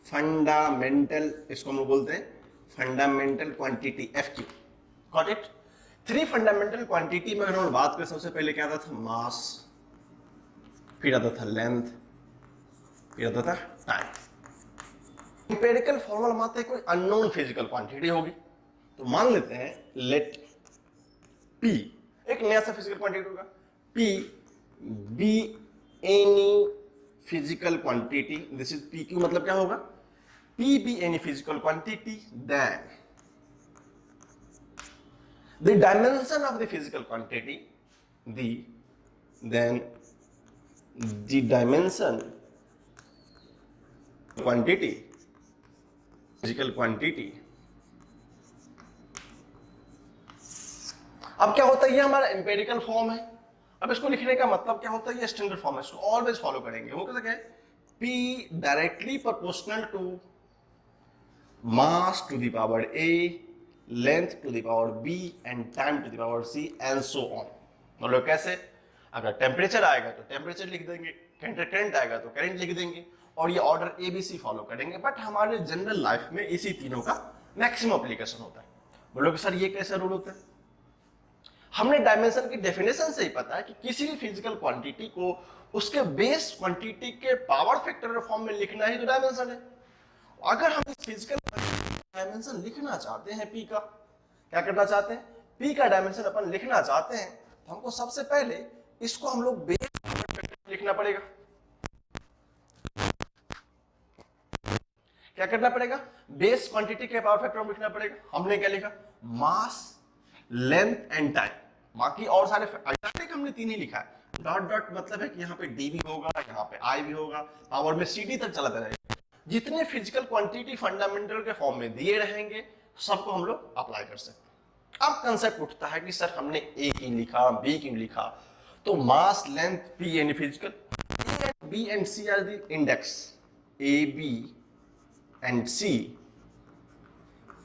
फंडामेंटल, इसको हम लोग बोलते हैं fundamental quantity, FQ, got it. 3 fundamental quantity में अगर हम बात करें, सबसे पहले क्या आता था, मास, फिर आता था लेंथ, फिर आता था टाइम। इंपेरिकल फॉर्मूला मानते हैं कोई अननोन फिजिकल क्वांटिटी होगी, तो मान लेते हैं लेट P एक नया सा फिजिकल क्वांटिटी होगा, P be any physical quantity, this is PQ, मतलब क्या होगा, P be any physical quantity, then the dimension of the physical quantity, then the dimension quantity, physical quantity। अब क्या होता है, ये हमारा एम्पेरिकल फॉर्म है। अब इसको लिखने का मतलब क्या होता है, ये स्टैंडर्ड फॉर्म है, इसको ऑलवेज फॉलो करेंगे। वो कैसे है, P directly proportional to mass to the power A, length to the power B and time to the power C and so on। मतलब कैसे, अगर टेम्परेचर आएगा तो टेम्परेचर लिख देंगे, करंट आएगा तो करंट लिख देंगे, और ये ऑर्डर ABC फॉलो करेंगे। बट हमारे जनरल लाइफ में इसी तीनों का मैक्सिमम एप्लीकेशन होता है। बोलोगे सर ये कैसे रूल होता है, हमने डायमेंशन की डेफिनेशन से ही पता है कि किसी भी फिजिकल क्वांटिटी को उसके बेस क्वांटिटी के पावर फैक्टर फॉर्म में लिखना ही तो डायमेंशन है। अगर हम इस फिजिकल डायमेंशन लिखना चाहते हैं, P का क्या करना चाहते हैं, P का डायमेंशन अपन लिखना चाहते हैं, तो हमको सबसे पहले इसको हम लोग बेस लिखना पड़ेगा। क्या करना पड़ेगा, बेस क्वांटिटी के पावर फैक्टर लिखना पड़ेगा। हमने क्या लिखा, मास, लेंथ एंड टाइम। बाकी और सारे हमने 3 ही लिखा है। डॉट डॉट मतलब है कि यहाँ पे D भी होगा, यहाँ पे I भी होगा, पावर में CD तक चलाता रहेगा। जितने फिजिकल क्वांटिटी फंडामेंटल के फॉर्म में दिए रहेंगे, सबको हम लोग अप्लाई कर सकते हैं। अब कंसेप्ट उठता है कि सर हमने A क्यों लिखा, B क्यों लिखा, तो मास, लेंथ, P यानी physical, A and B and C are the index, A, B and C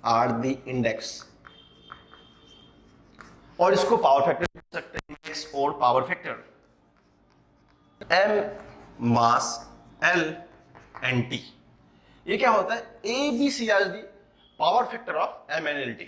are the index, और इसको पावर फैक्टर लिख सकते हैं, इंडेक्स और power factor. M mass, L and T, ये क्या होता है, A, B, C are the power factor of M and L T।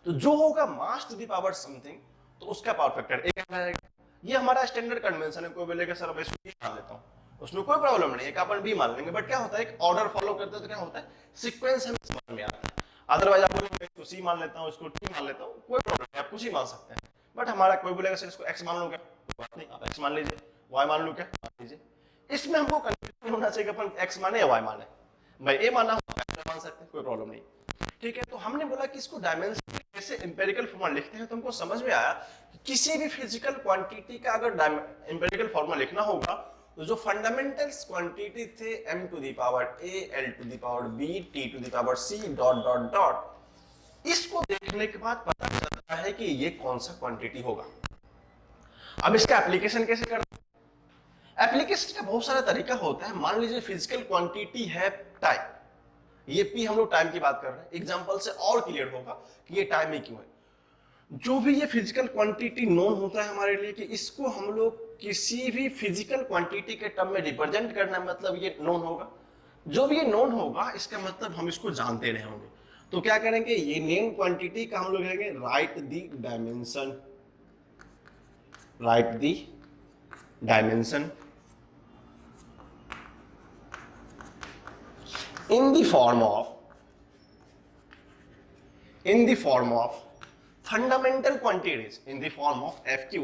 तो जो होगा mass to the power something, तो उसका पावर फैक्टर A रहेगा। ये हमारा स्टैंडर्ड कन्वेंशन है। कोई बोलेगा सर मैं इसको B मान लेता हूँ, उसमें कोई प्रॉब्लम नहीं है कि अपन B मान लेंगे। बट क्या होता है, एक ऑर्डर फॉलो करते हैं तो क्या होता है, सीक्वेंस हमें समझ में आता है। अदरवाइज आप बोलेंगे इसको C मान लेता हूँ, इसको T मान लेता हूँ, कोई प्रॉब्लम नहीं, आप कुछ ही मान सकते हैं। बट हमारा कोई बोलेगा सर इसको X मान लो, क्या बात नहीं, आप X मान लीजिए, Y मान लो, क्या मान लीजिए। इसमें हमको कंफ्यूजन होना चाहिए कि अपन X माने या Y माने। भाई A माना हो मान सकते हैं, कोई प्रॉब्लम नहीं, ठीक है। तो हमने बोला कि इसको डायमेंशन कैसे एम्पिरिकल फॉर्मूला लिखते हैं, तो हमको समझ में आया कि किसी भी फिजिकल क्वांटिटी का अगर एम्पिरिकल फॉर्मूला लिखना होगा, तो जो फंडामेंटल्स क्वांटिटी थे m to the power a, l to the power b, t to the power c dot dot dot, इसको देखने के बाद पता चलता है कि ये कौन सा क्वांटिटी होगा। अब इसका एप्लीकेशन कैसे करते हैं, एप्लीकेशन का बहुत सारा तरीका होता है। मान लीजिए फिजिकल क्वांटिटी है टाइम, ये P हम लोग टाइम की बात कर रहे हैं, एग्जांपल से और क्लियर होगा कि ये टाइम ही क्यों है। जो भी ये फिजिकल क्वांटिटी नोन होता है हमारे लिए, कि इसको हम लोग किसी भी फिजिकल क्वांटिटी के टर्म में रिप्रेजेंट करना, मतलब ये नोन होगा। जो भी ये नोन होगा, इसका मतलब हम इसको जानते रहे होंगे। तो क्या करेंगे, ये नेम क्वांटिटी का हम लोग करेंगे right the dimension, right the dimension in the form of fundamental quantities, in the form of FQ,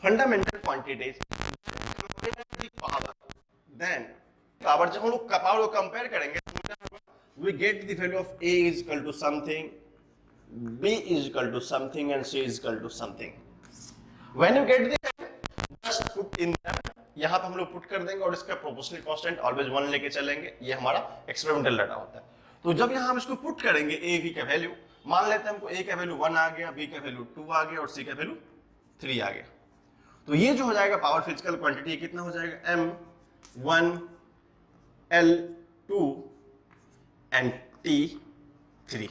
fundamental quantities, the power, then power जब हम लोग पावर को कंपेयर करेंगे, we get the value of A is equal to something, B is equal to something and C is equal to something. When you get the just put in them, यहाँ पे हम लोग put कर देंगे और इसका proportional constant always 1 लेके चलेंगे। ये हमारा एक्सपेरिमेंटल डाटा होता है। तो जब यहाँ हम इसको पुट करेंगे A, B का वैल्यू, मान लेते हैं हमको A का वैल्यू 1 आ गया, B का वैल्यू 2 आ गया और C का वैल्यू 3 आ गया। तो ये जो हो जाएगा पावर फिजिकल क्वांटिटी कितना हो जाएगा, M1 L2 and T 3।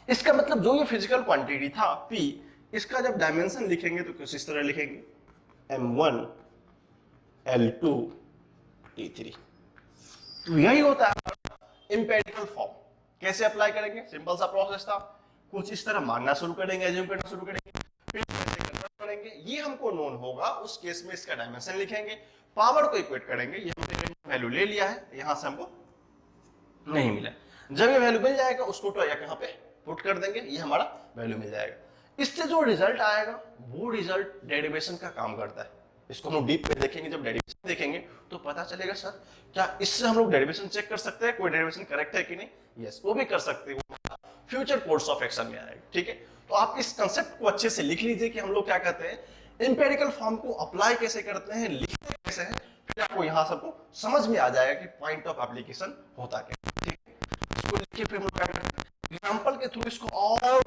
इसका मतलब जो ये फिजिकल क्वांटिटी था P, इसका जब डायमेंशन लिखेंगे तो कुछ इस तरह लिखेंगे M1 L2 T3। तो यही होता है एम्पिरिकल फॉर्म। कैसे अप्लाई करेंगे? सिंपल सा प्रोसेस था, कुछ इस तरह मानना शुरू करेंगे, एज्यूम करना शुरू करेंगे, फिर कैसे कन्वर्ट करेंगे ये हमको नोन होगा। उस केस में इसका डायमेंशन लिखेंगे, पावर को इक्वेट करेंगे। ये हमने वैल्यू ले लिया है, यहां से हमको नहीं मिला। जब ये वैल्यू मिल जाएगा उसको तो यहाँ पे पुट कर देंगे, ये हमारा वैल्यू मिल जाएगा। इससे जो रिजल्ट आएगा वो रिजल्ट डेरिवेशन का काम करता है। इसको हम लोग डीप में देखेंगे, जब डेरिवेशन देखेंगे तो पता चलेगा सर क्या इससे हम लोग डेरिवेशन चेक कर सकते हैं कोई डेरिवेशन करेक्ट है कि नहीं। यस, वो भी कर सकते हैं, वो फ्यूचर कोर्स ऑफ एक्शन में आएगा। ठीक है, तो आप इस कंसेप्ट को अच्छे से लिख लीजिए कि हम लोग क्या कहते हैं, एम्पिरिकल फॉर्म को अप्लाई कैसे करते हैं, लिखते कैसे हैं, फिर आपको यहां सबको समझ में आ जाएगा कि पॉइंट ऑफ एप्लीकेशन होता क्या। ठीक है, इसको लिखिए, फिर हम लोग क्या करते हैं एग्जांपल के थ्रू इसको और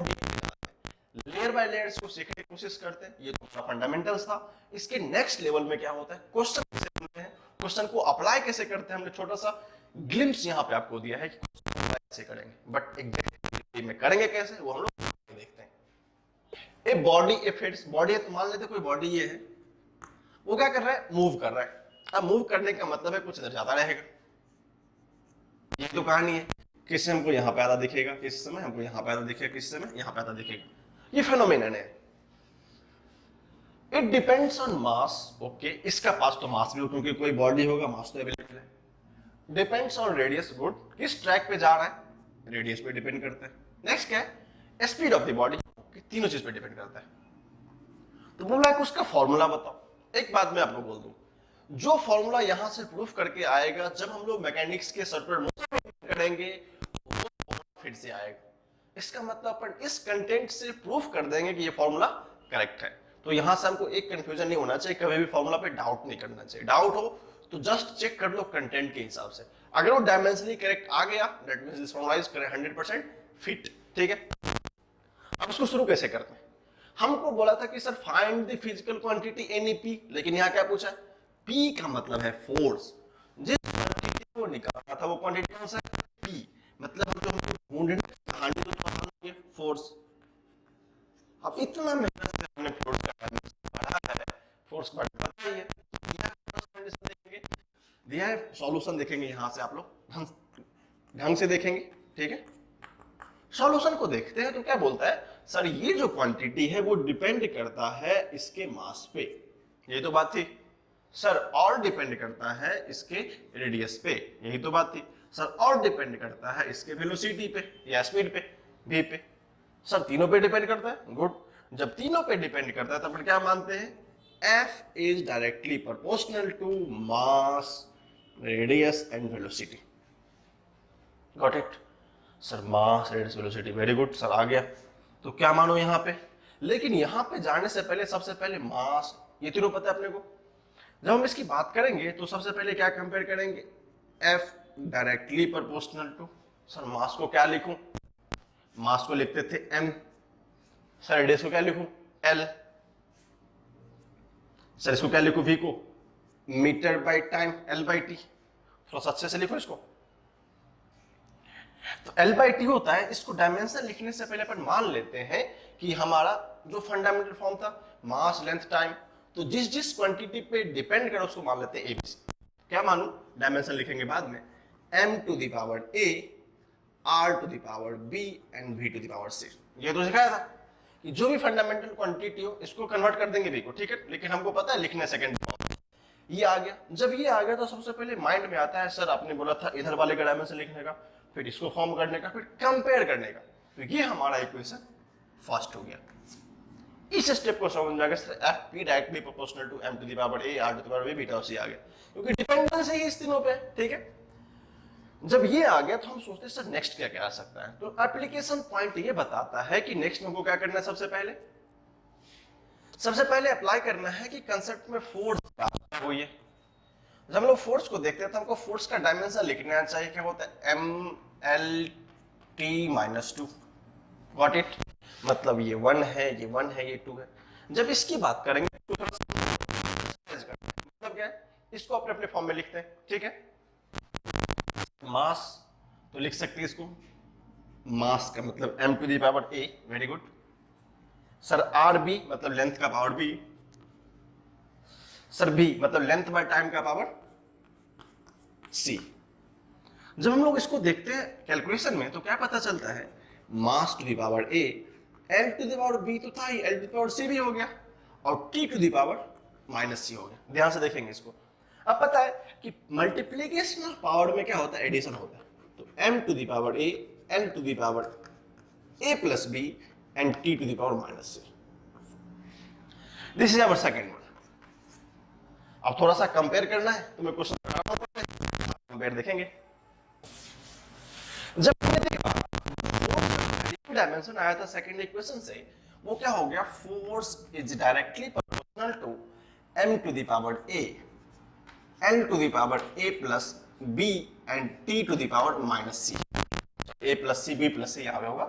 लेयर बाय लेयर इसको सीखने की कोशिश करते हैं। ये तो फंडामेंटल्स था। इसके नेक्स्ट लेवल में क्या होता है, क्वेश्चन कैसे बनते हैं, क्वेश्चन को अप्लाई कैसे करते हैं। हमने छोटा सा ग्लिम्स यहाँ पे आपको दिया है कि क्वेश्चन अप्लाई कैसे करेंगे, बट एग्जैक्टली में करेंगे कैसे वो हम लोग देखते हैं। A body, A fits body है, तो मान लेते कोई बॉडी ये है, वो क्या कर रहा है, मूव कर रहा है। अब मूव करने का मतलब है कुछ इधर जाता रहेगा। ये तो कहानी है, किसी हमको यहाँ पे आधा दिखेगा, किसी समय हमको यहाँ पे आधा दिखेगा, किसी समय यहाँ पे आधा दिखेगा। ये फेनोमेनन है। It depends on mass. Okay, इसका पास तो मास भी, क्योंकि कोई बॉडी होगा मास तो अवेलेबल है। डिपेंड्स ऑन रेडियस, गुड, किस ट्रैक पे जा रहा है रेडियस पे डिपेंड करता है। नेक्स्ट क्या है, स्पीड ऑफ द बॉडी, तीनों चीज पे डिपेंड करता है। तो बोला है उसका फॉर्मूला बताओ। एक बात मैं आपको बोल दूं, जो फॉर्मूला यहां से प्रूफ करके आएगा, जब हम लोग मैकेनिक्स के सर्कुलर मोशन करेंगे वो फिर से आएगा। इसका मतलब अपन इस कंटेंट से प्रूफ कर देंगे कि ये फॉर्मूला करेक्ट है। तो यहां से हमको एक कंफ्यूजन नहीं होना चाहिए, कभी भी फॉर्मूला पे डाउट नहीं करना चाहिए। डाउट हो तो जस्ट चेक कर लो कंटेंट के हिसाब से। अगर वो डायमेंशनली करेक्ट आ गया, that means this formula is 100% fit. ठीक है, अब इसको शुरू कैसे करते हैं। हमको बोला था कि sir find the physical quantity NEP, लेकिन यहाँ क्या पूछा है, P का मतलब है फोर्स। जिस क्वांटिटी को निकालना था वो क्वांटिटी कौन सा है, P। मतलब जो हमको ढूंढने कहानी तो पता है फोर्स। अब इतना मेहनत से हमने फोर्स का डायमेंशन पढ़ा है, फोर्स का पता ही है। दिया है सॉल्यूशन देखेंगे, यहां से आप लोग ढंग से देखेंगे। ठीक है, सॉल्यूशन को देखते हैं तो क्या बोलता है, सर ये जो क्वांटिटी है वो डिपेंड करता है इसके मास पे। ये तो बात थी सर, और डिपेंड करता है इसके रेडियस पे। यही तो बात थी सर, और डिपेंड करता है इसके वेलोसिटी पे या स्पीड पे, v पे। सर तीनों पे डिपेंड करता है, गुड। जब तीनों पे डिपेंड करता है तो अपन क्या मानते हैं, F is directly proportional to mass, radius and velocity. Got it sir, mass, radius, velocity, very good sir, आ गया। तो क्या मानो यहाँ पे, लेकिन यहाँ पे जाने से पहले सबसे पहले मास, ये तीनों पता है अपने को। जब हम इसकी बात करेंगे तो सबसे पहले क्या कंपेयर करेंगे, F directly proportional to, sir mass को क्या लिखूं, मास को लिखते थे M, सर रेडियस को क्या लिखूं, L, सर इसको क्या लिखूं, V को metre by time, L by T। थोड़ा अच्छे से लिखो इसको। तो L बाय T होता है। इसको डायमेंशन लिखने से पहले अपन मान लेते हैं कि हमारा जो फंडामेंटल फॉर्म था मास, लेंथ, टाइम, तो जिस जिस क्वांटिटी पे डिपेंड करे उसको मान लेते हैं ABC। क्या मानू, डायमेंशन लिखेंगे बाद में, M to the power A, R to the power B and V to the power C। ये तो सिखाया था कि जो भी फंडामेंटल क्वांटिटी हो इसको कन्वर्ट कर देंगे B को। ठीक है, लेकिन हमको पता है लिखने सेकंड ये आ गया। जब ये आ गया तो सबसे पहले माइंड में आता है, सर आपने बोला था इधर वाले का डायमेंशन लिखने का, फिर इसको फॉर्म करने का, फिर कंपेयर करने का। तो ये हमारा इक्वेशन फर्स्ट हो गया। इस स्टेप को समझ में आ गया, F P directly proportional to M to the power A, R to the power B, beta C आ गया, क्योंकि डिपेंडेंस है इस तीनों पे। ठीक है, जब ये आ गया तो हम सोचते हैं सर नेक्स्ट क्या क्या आ सकता है। तो एप्लीकेशन पॉइंट ये बताता है कि नेक्स्ट हमको क्या करना है, सबसे पहले अप्लाई करना है कि कंसेप्ट में फोर्स वो ये। जब हम लोग फोर्स को देखते हैं तो हमको फोर्स का डायमेंशन लिखना चाहिए, क्या होता है, MLT-2। गॉट इट, मतलब ये 1 है, ये 1 है, ये 2 है। जब इसकी बात करेंगे तो मतलब क्या है, इसको अपने अपने फॉर्म में लिखते हैं। ठीक है, मास तो लिख सकते हैं इसको मास का मतलब m to the power a, very good sir. R B मतलब लेंथ का पावर b, सर b मतलब लेंथ बाय टाइम का पावर c। जब हम लोग इसको देखते हैं कैलकुलेशन में तो क्या पता चलता है, mass to the power a, l to the power b तो था ही, l to the power c भी हो गया और t to the power minus c हो गया। ध्यान से देखेंगे इसको। अब पता है कि मल्टीप्लीकेशन ऑफ पावर में क्या होता है, एडिशन होता है। तो m to the power a, l to the power a plus b and t to the power minus c। This is our second one. अब थोड़ा सा कंपेयर करना है तो मैं क्वेश्चन कंपेयर देखेंगे। जब हमने देखा डायमेंशन आया था सेकंड इक्वेशन से, वो क्या हो गया, force is directly proportional to m to the power a, l to the power a plus b and t to the power minus c। a plus c, b plus c यहां पे होगा,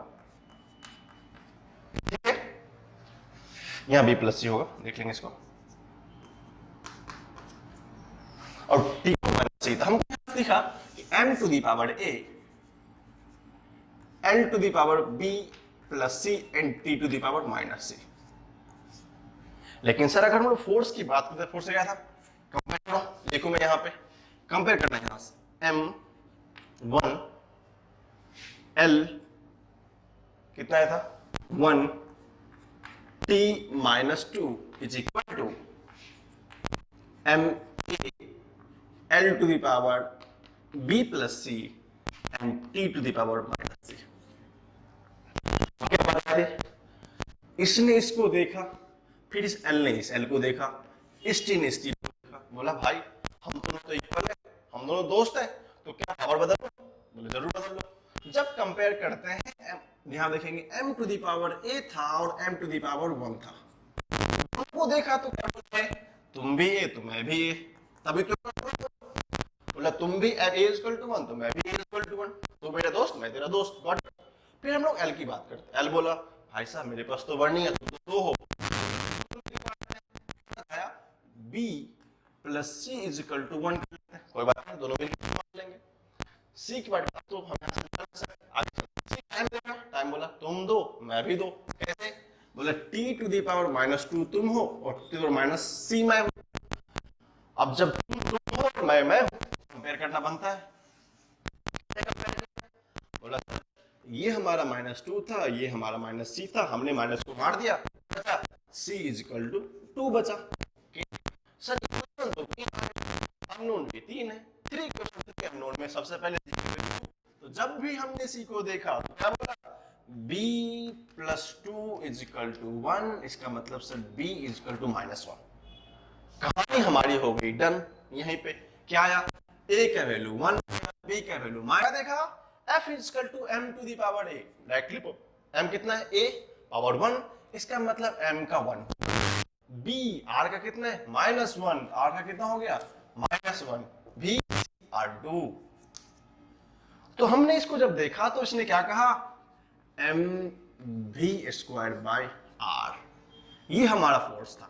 ठीक है, यहां b प्लस c होगा, देख लेंगे इसको, और t माइनस c। तो हमको दिखा कि m to the power a, l to the power b plus c and t to the power minus c। लेकिन सर अगर हम लोग फोर्स की बात करते हैं, फोर्स क्या था, कंपेयर करो, देखो मैं यहां पे कंपेयर करना है, यहां से m1 l कितना आया था 1, t minus 2 is equal to m l to the power b plus c and t to the power minus c। क्या बात है, इसने इसको देखा, फिर इस L ने इस L को देखा, इस T ने इस T को देखा, बोला भाई हम दोनों तो इक्वल है, हम दोनों दोस्त हैं, तो क्या पावर बदल लो, बोले जरूर बदल लो। जब कंपेयर करते हैं यहां देखेंगे m to the power a था और m टू द पावर 1 था, उनको देखा तो क्या बोलते हैं, तुम भी a तो मैं भी a, तभी तो बोला तुम भी a इक्वल टू 1 तो मैं भी a इक्वल टू 1, तो मेरा दोस्त मैं तेरा दोस्त, गॉट। फिर हम लोग L की बात करते हैं, L बोला भाई साहब मेरे पास तो 1 नहीं है, तुम तो 2 हो, b plus c is equal to 1, कोई बात नहीं, दोनों मिलकर मान लेंगे। c की बात तो हम टाइम बोला तुम दो मैं भी दो, कैसे, बोला t to the power minus 2 तुम हो और t to the power minus c मैं हूं। अब जब तुम हो मैं हूं, कंपेयर करना बनता है, बोला ये हमारा माइनस 2 था, ये हमारा माइनस c था, हमने माइनस को मार दिया, बचा c इज इक्वल टू 2 बचा। सर तो अननोन भी 3 है, 3 क्वेश्चन थे अननोन में, सबसे पहले तो जब भी हमने c को देखा तो क्या बोला, b plus 2 is equal to 1, इसका मतलब sir b is equal to minus 1। कहानी हमारी हो गई डन। यहीं पे क्या आया, a का वैल्यू 1, b का वैल्यू माइनस, देखा f is equal to m to the power a, directly m कितना है a पावर 1, इसका मतलब m का 1, b r का कितना है माइनस 1, r का कितना हो गया माइनस 1, v r 2। तो हमने इसको जब देखा तो इसने क्या कहा, m v square by r, ये हमारा फोर्स था।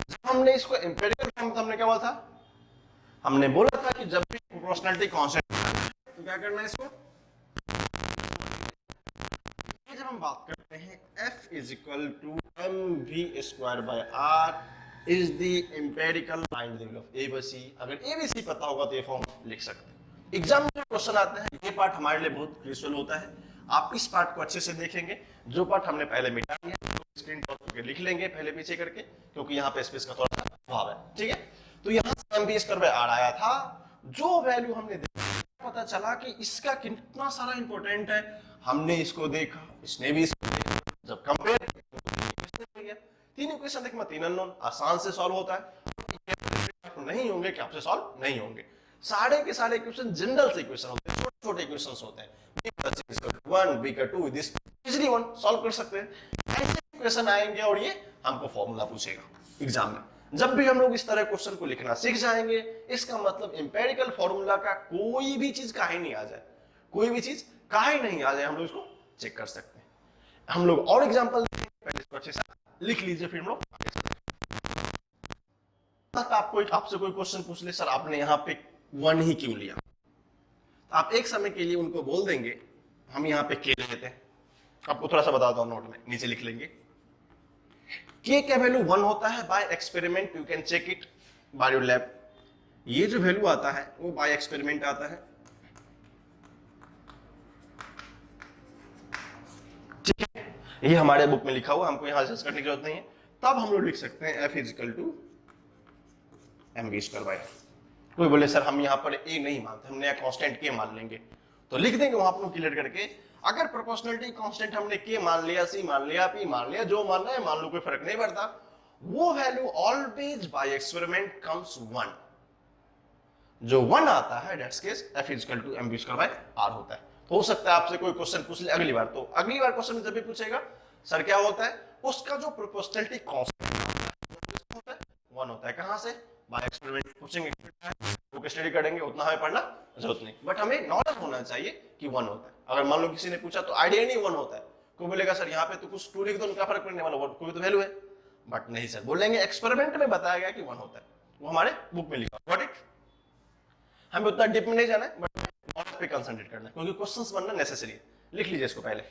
जब हमने इसको एम्पिरिकल फॉर्म में हमने क्या बोला था, हमने बोला था कि जब भी प्रोपोर्शनलिटी कांस्टेंट तो क्या करना है इसको, जब हम बात करते हैं f is equal to M V square by R is the empirical line of A B C. अगर ए बी सी पता होगा तो ये फॉर्म लिख सकते हैं। एग्जाम में क्वेश्चन आते हैं, ये पार्ट हमारे लिए बहुत क्रूशियल होता है, आप इस पार्ट को अच्छे से देखेंगे। जो पार्ट हमने पहले मिटा दिया तो स्क्रीन टॉप करके लिख लेंगे पहले पीछे करके, क्योंकि यहाँ पे स्पेस का थोड़ा सा अभाव है, ठीक है। तो यहाँ से M V square by R आया था, जो वैल्यू हमने देखा पता चला कि इसका कितना सारा इंपॉर्टेंट है, हमने इसको देखा, इसने भी इसको देखा, जब कंपेयर तीन इक्वेशन देख, 3 अननोन आसान से सॉल्व होता है, नहीं होंगे कि आपसे सॉल्व नहीं होंगे, सारे के सारे इक्वेशन जनरल से इक्वेशन होते हैं, छोटे छोटे इक्वेशंस होते हैं, b + c = 1 b का 2 दिस इजीली 1 सॉल्व कर सकते हैं। ऐसे इक्वेशन आएंगे और ये हमको फार्मूला पूछेगा एग्जाम में। जब भी हम लोग इस तरह क्वेश्चन को लिखना सीख जाएंगे, इसका मतलब एम्पिरिकल फार्मूला का कोई भी चीज काहे नहीं आ जाए, कोई भी चीज काहे नहीं आ जाए, हम लोग इसको चेक कर सकते हैं। हम लोग और एग्जांपल पहले इसको अच्छे से लिख लीजिए, फिर हम लोग आपको आपसे कोई क्वेश्चन पूछ ले, सर आपने यहाँ पे 1 ही क्यों लिया, तो आप एक समय के लिए उनको बोल देंगे हम यहाँ पे के ले लेते हैं, आपको थोड़ा सा बताता हूँ, नोट में नीचे लिख लेंगे। के का वैल्यू 1 होता है, by experiment you can check it by your lab. ये जो वैल्यू आता है वो बाय एक्सपेरिमेंट आता है, ठीक है, ये हमारे बुक में लिखा हुआ, हमको यहां सर्च करने की जरूरत नहीं है। तब हम लोग लिख सकते हैं F is equal to mv square by. कोई बोले सर हम यहाँ पर ए नहीं मानते, हम नया कांस्टेंट के मान लेंगे, तो लिख देंगे वहां पर क्लियर करके। अगर प्रोपोर्शनलिटी कांस्टेंट हमने के मान लिया, सी मान लिया, पी मान लिया, जो मानना है मान लो, कोई फर्क नहीं पड़ता, वो value always by experiment comes 1। जो 1 आता है that's case F is equal to mv square by r होता है। तो हो सकता है आपसे कोई क्वेश्चन पूछ ले अगली बार, तो अगली बार क्वेश्चन जब भी पूछेगा सर क्या होता है, उसका जो प्रोपोर्शनलिटी कांस्टेंट होता है 1 होता है। कहां से? बाय एक्सपेरिमेंट पूछेंगे, बुक स्टडी करेंगे, उतना हमें पढ़ना जरूरत नहीं, बट हमें नॉलेज होना चाहिए कि 1 होता है। अगर मान लो किसी ने पूछा तो आइडिया नहीं 1 होता है, कोई बोलेगा सर यहाँ पे तो कुछ 2 लिख दो, क्या फर्क पड़ने वाला, कोई तो वैल्यू है, बट नहीं सर, बोलेंगे एक्सपेरिमेंट में बताया गया कि 1 होता है, वो हमारे बुक में लिखा। Got it? हमें उतना डीप में नहीं जाना है, बट नॉलेज पे कंसंट्रेट करना है, क्योंकि क्वेश्चंस बनना नेसेसरी है। लिख लीजिए इसको पहले।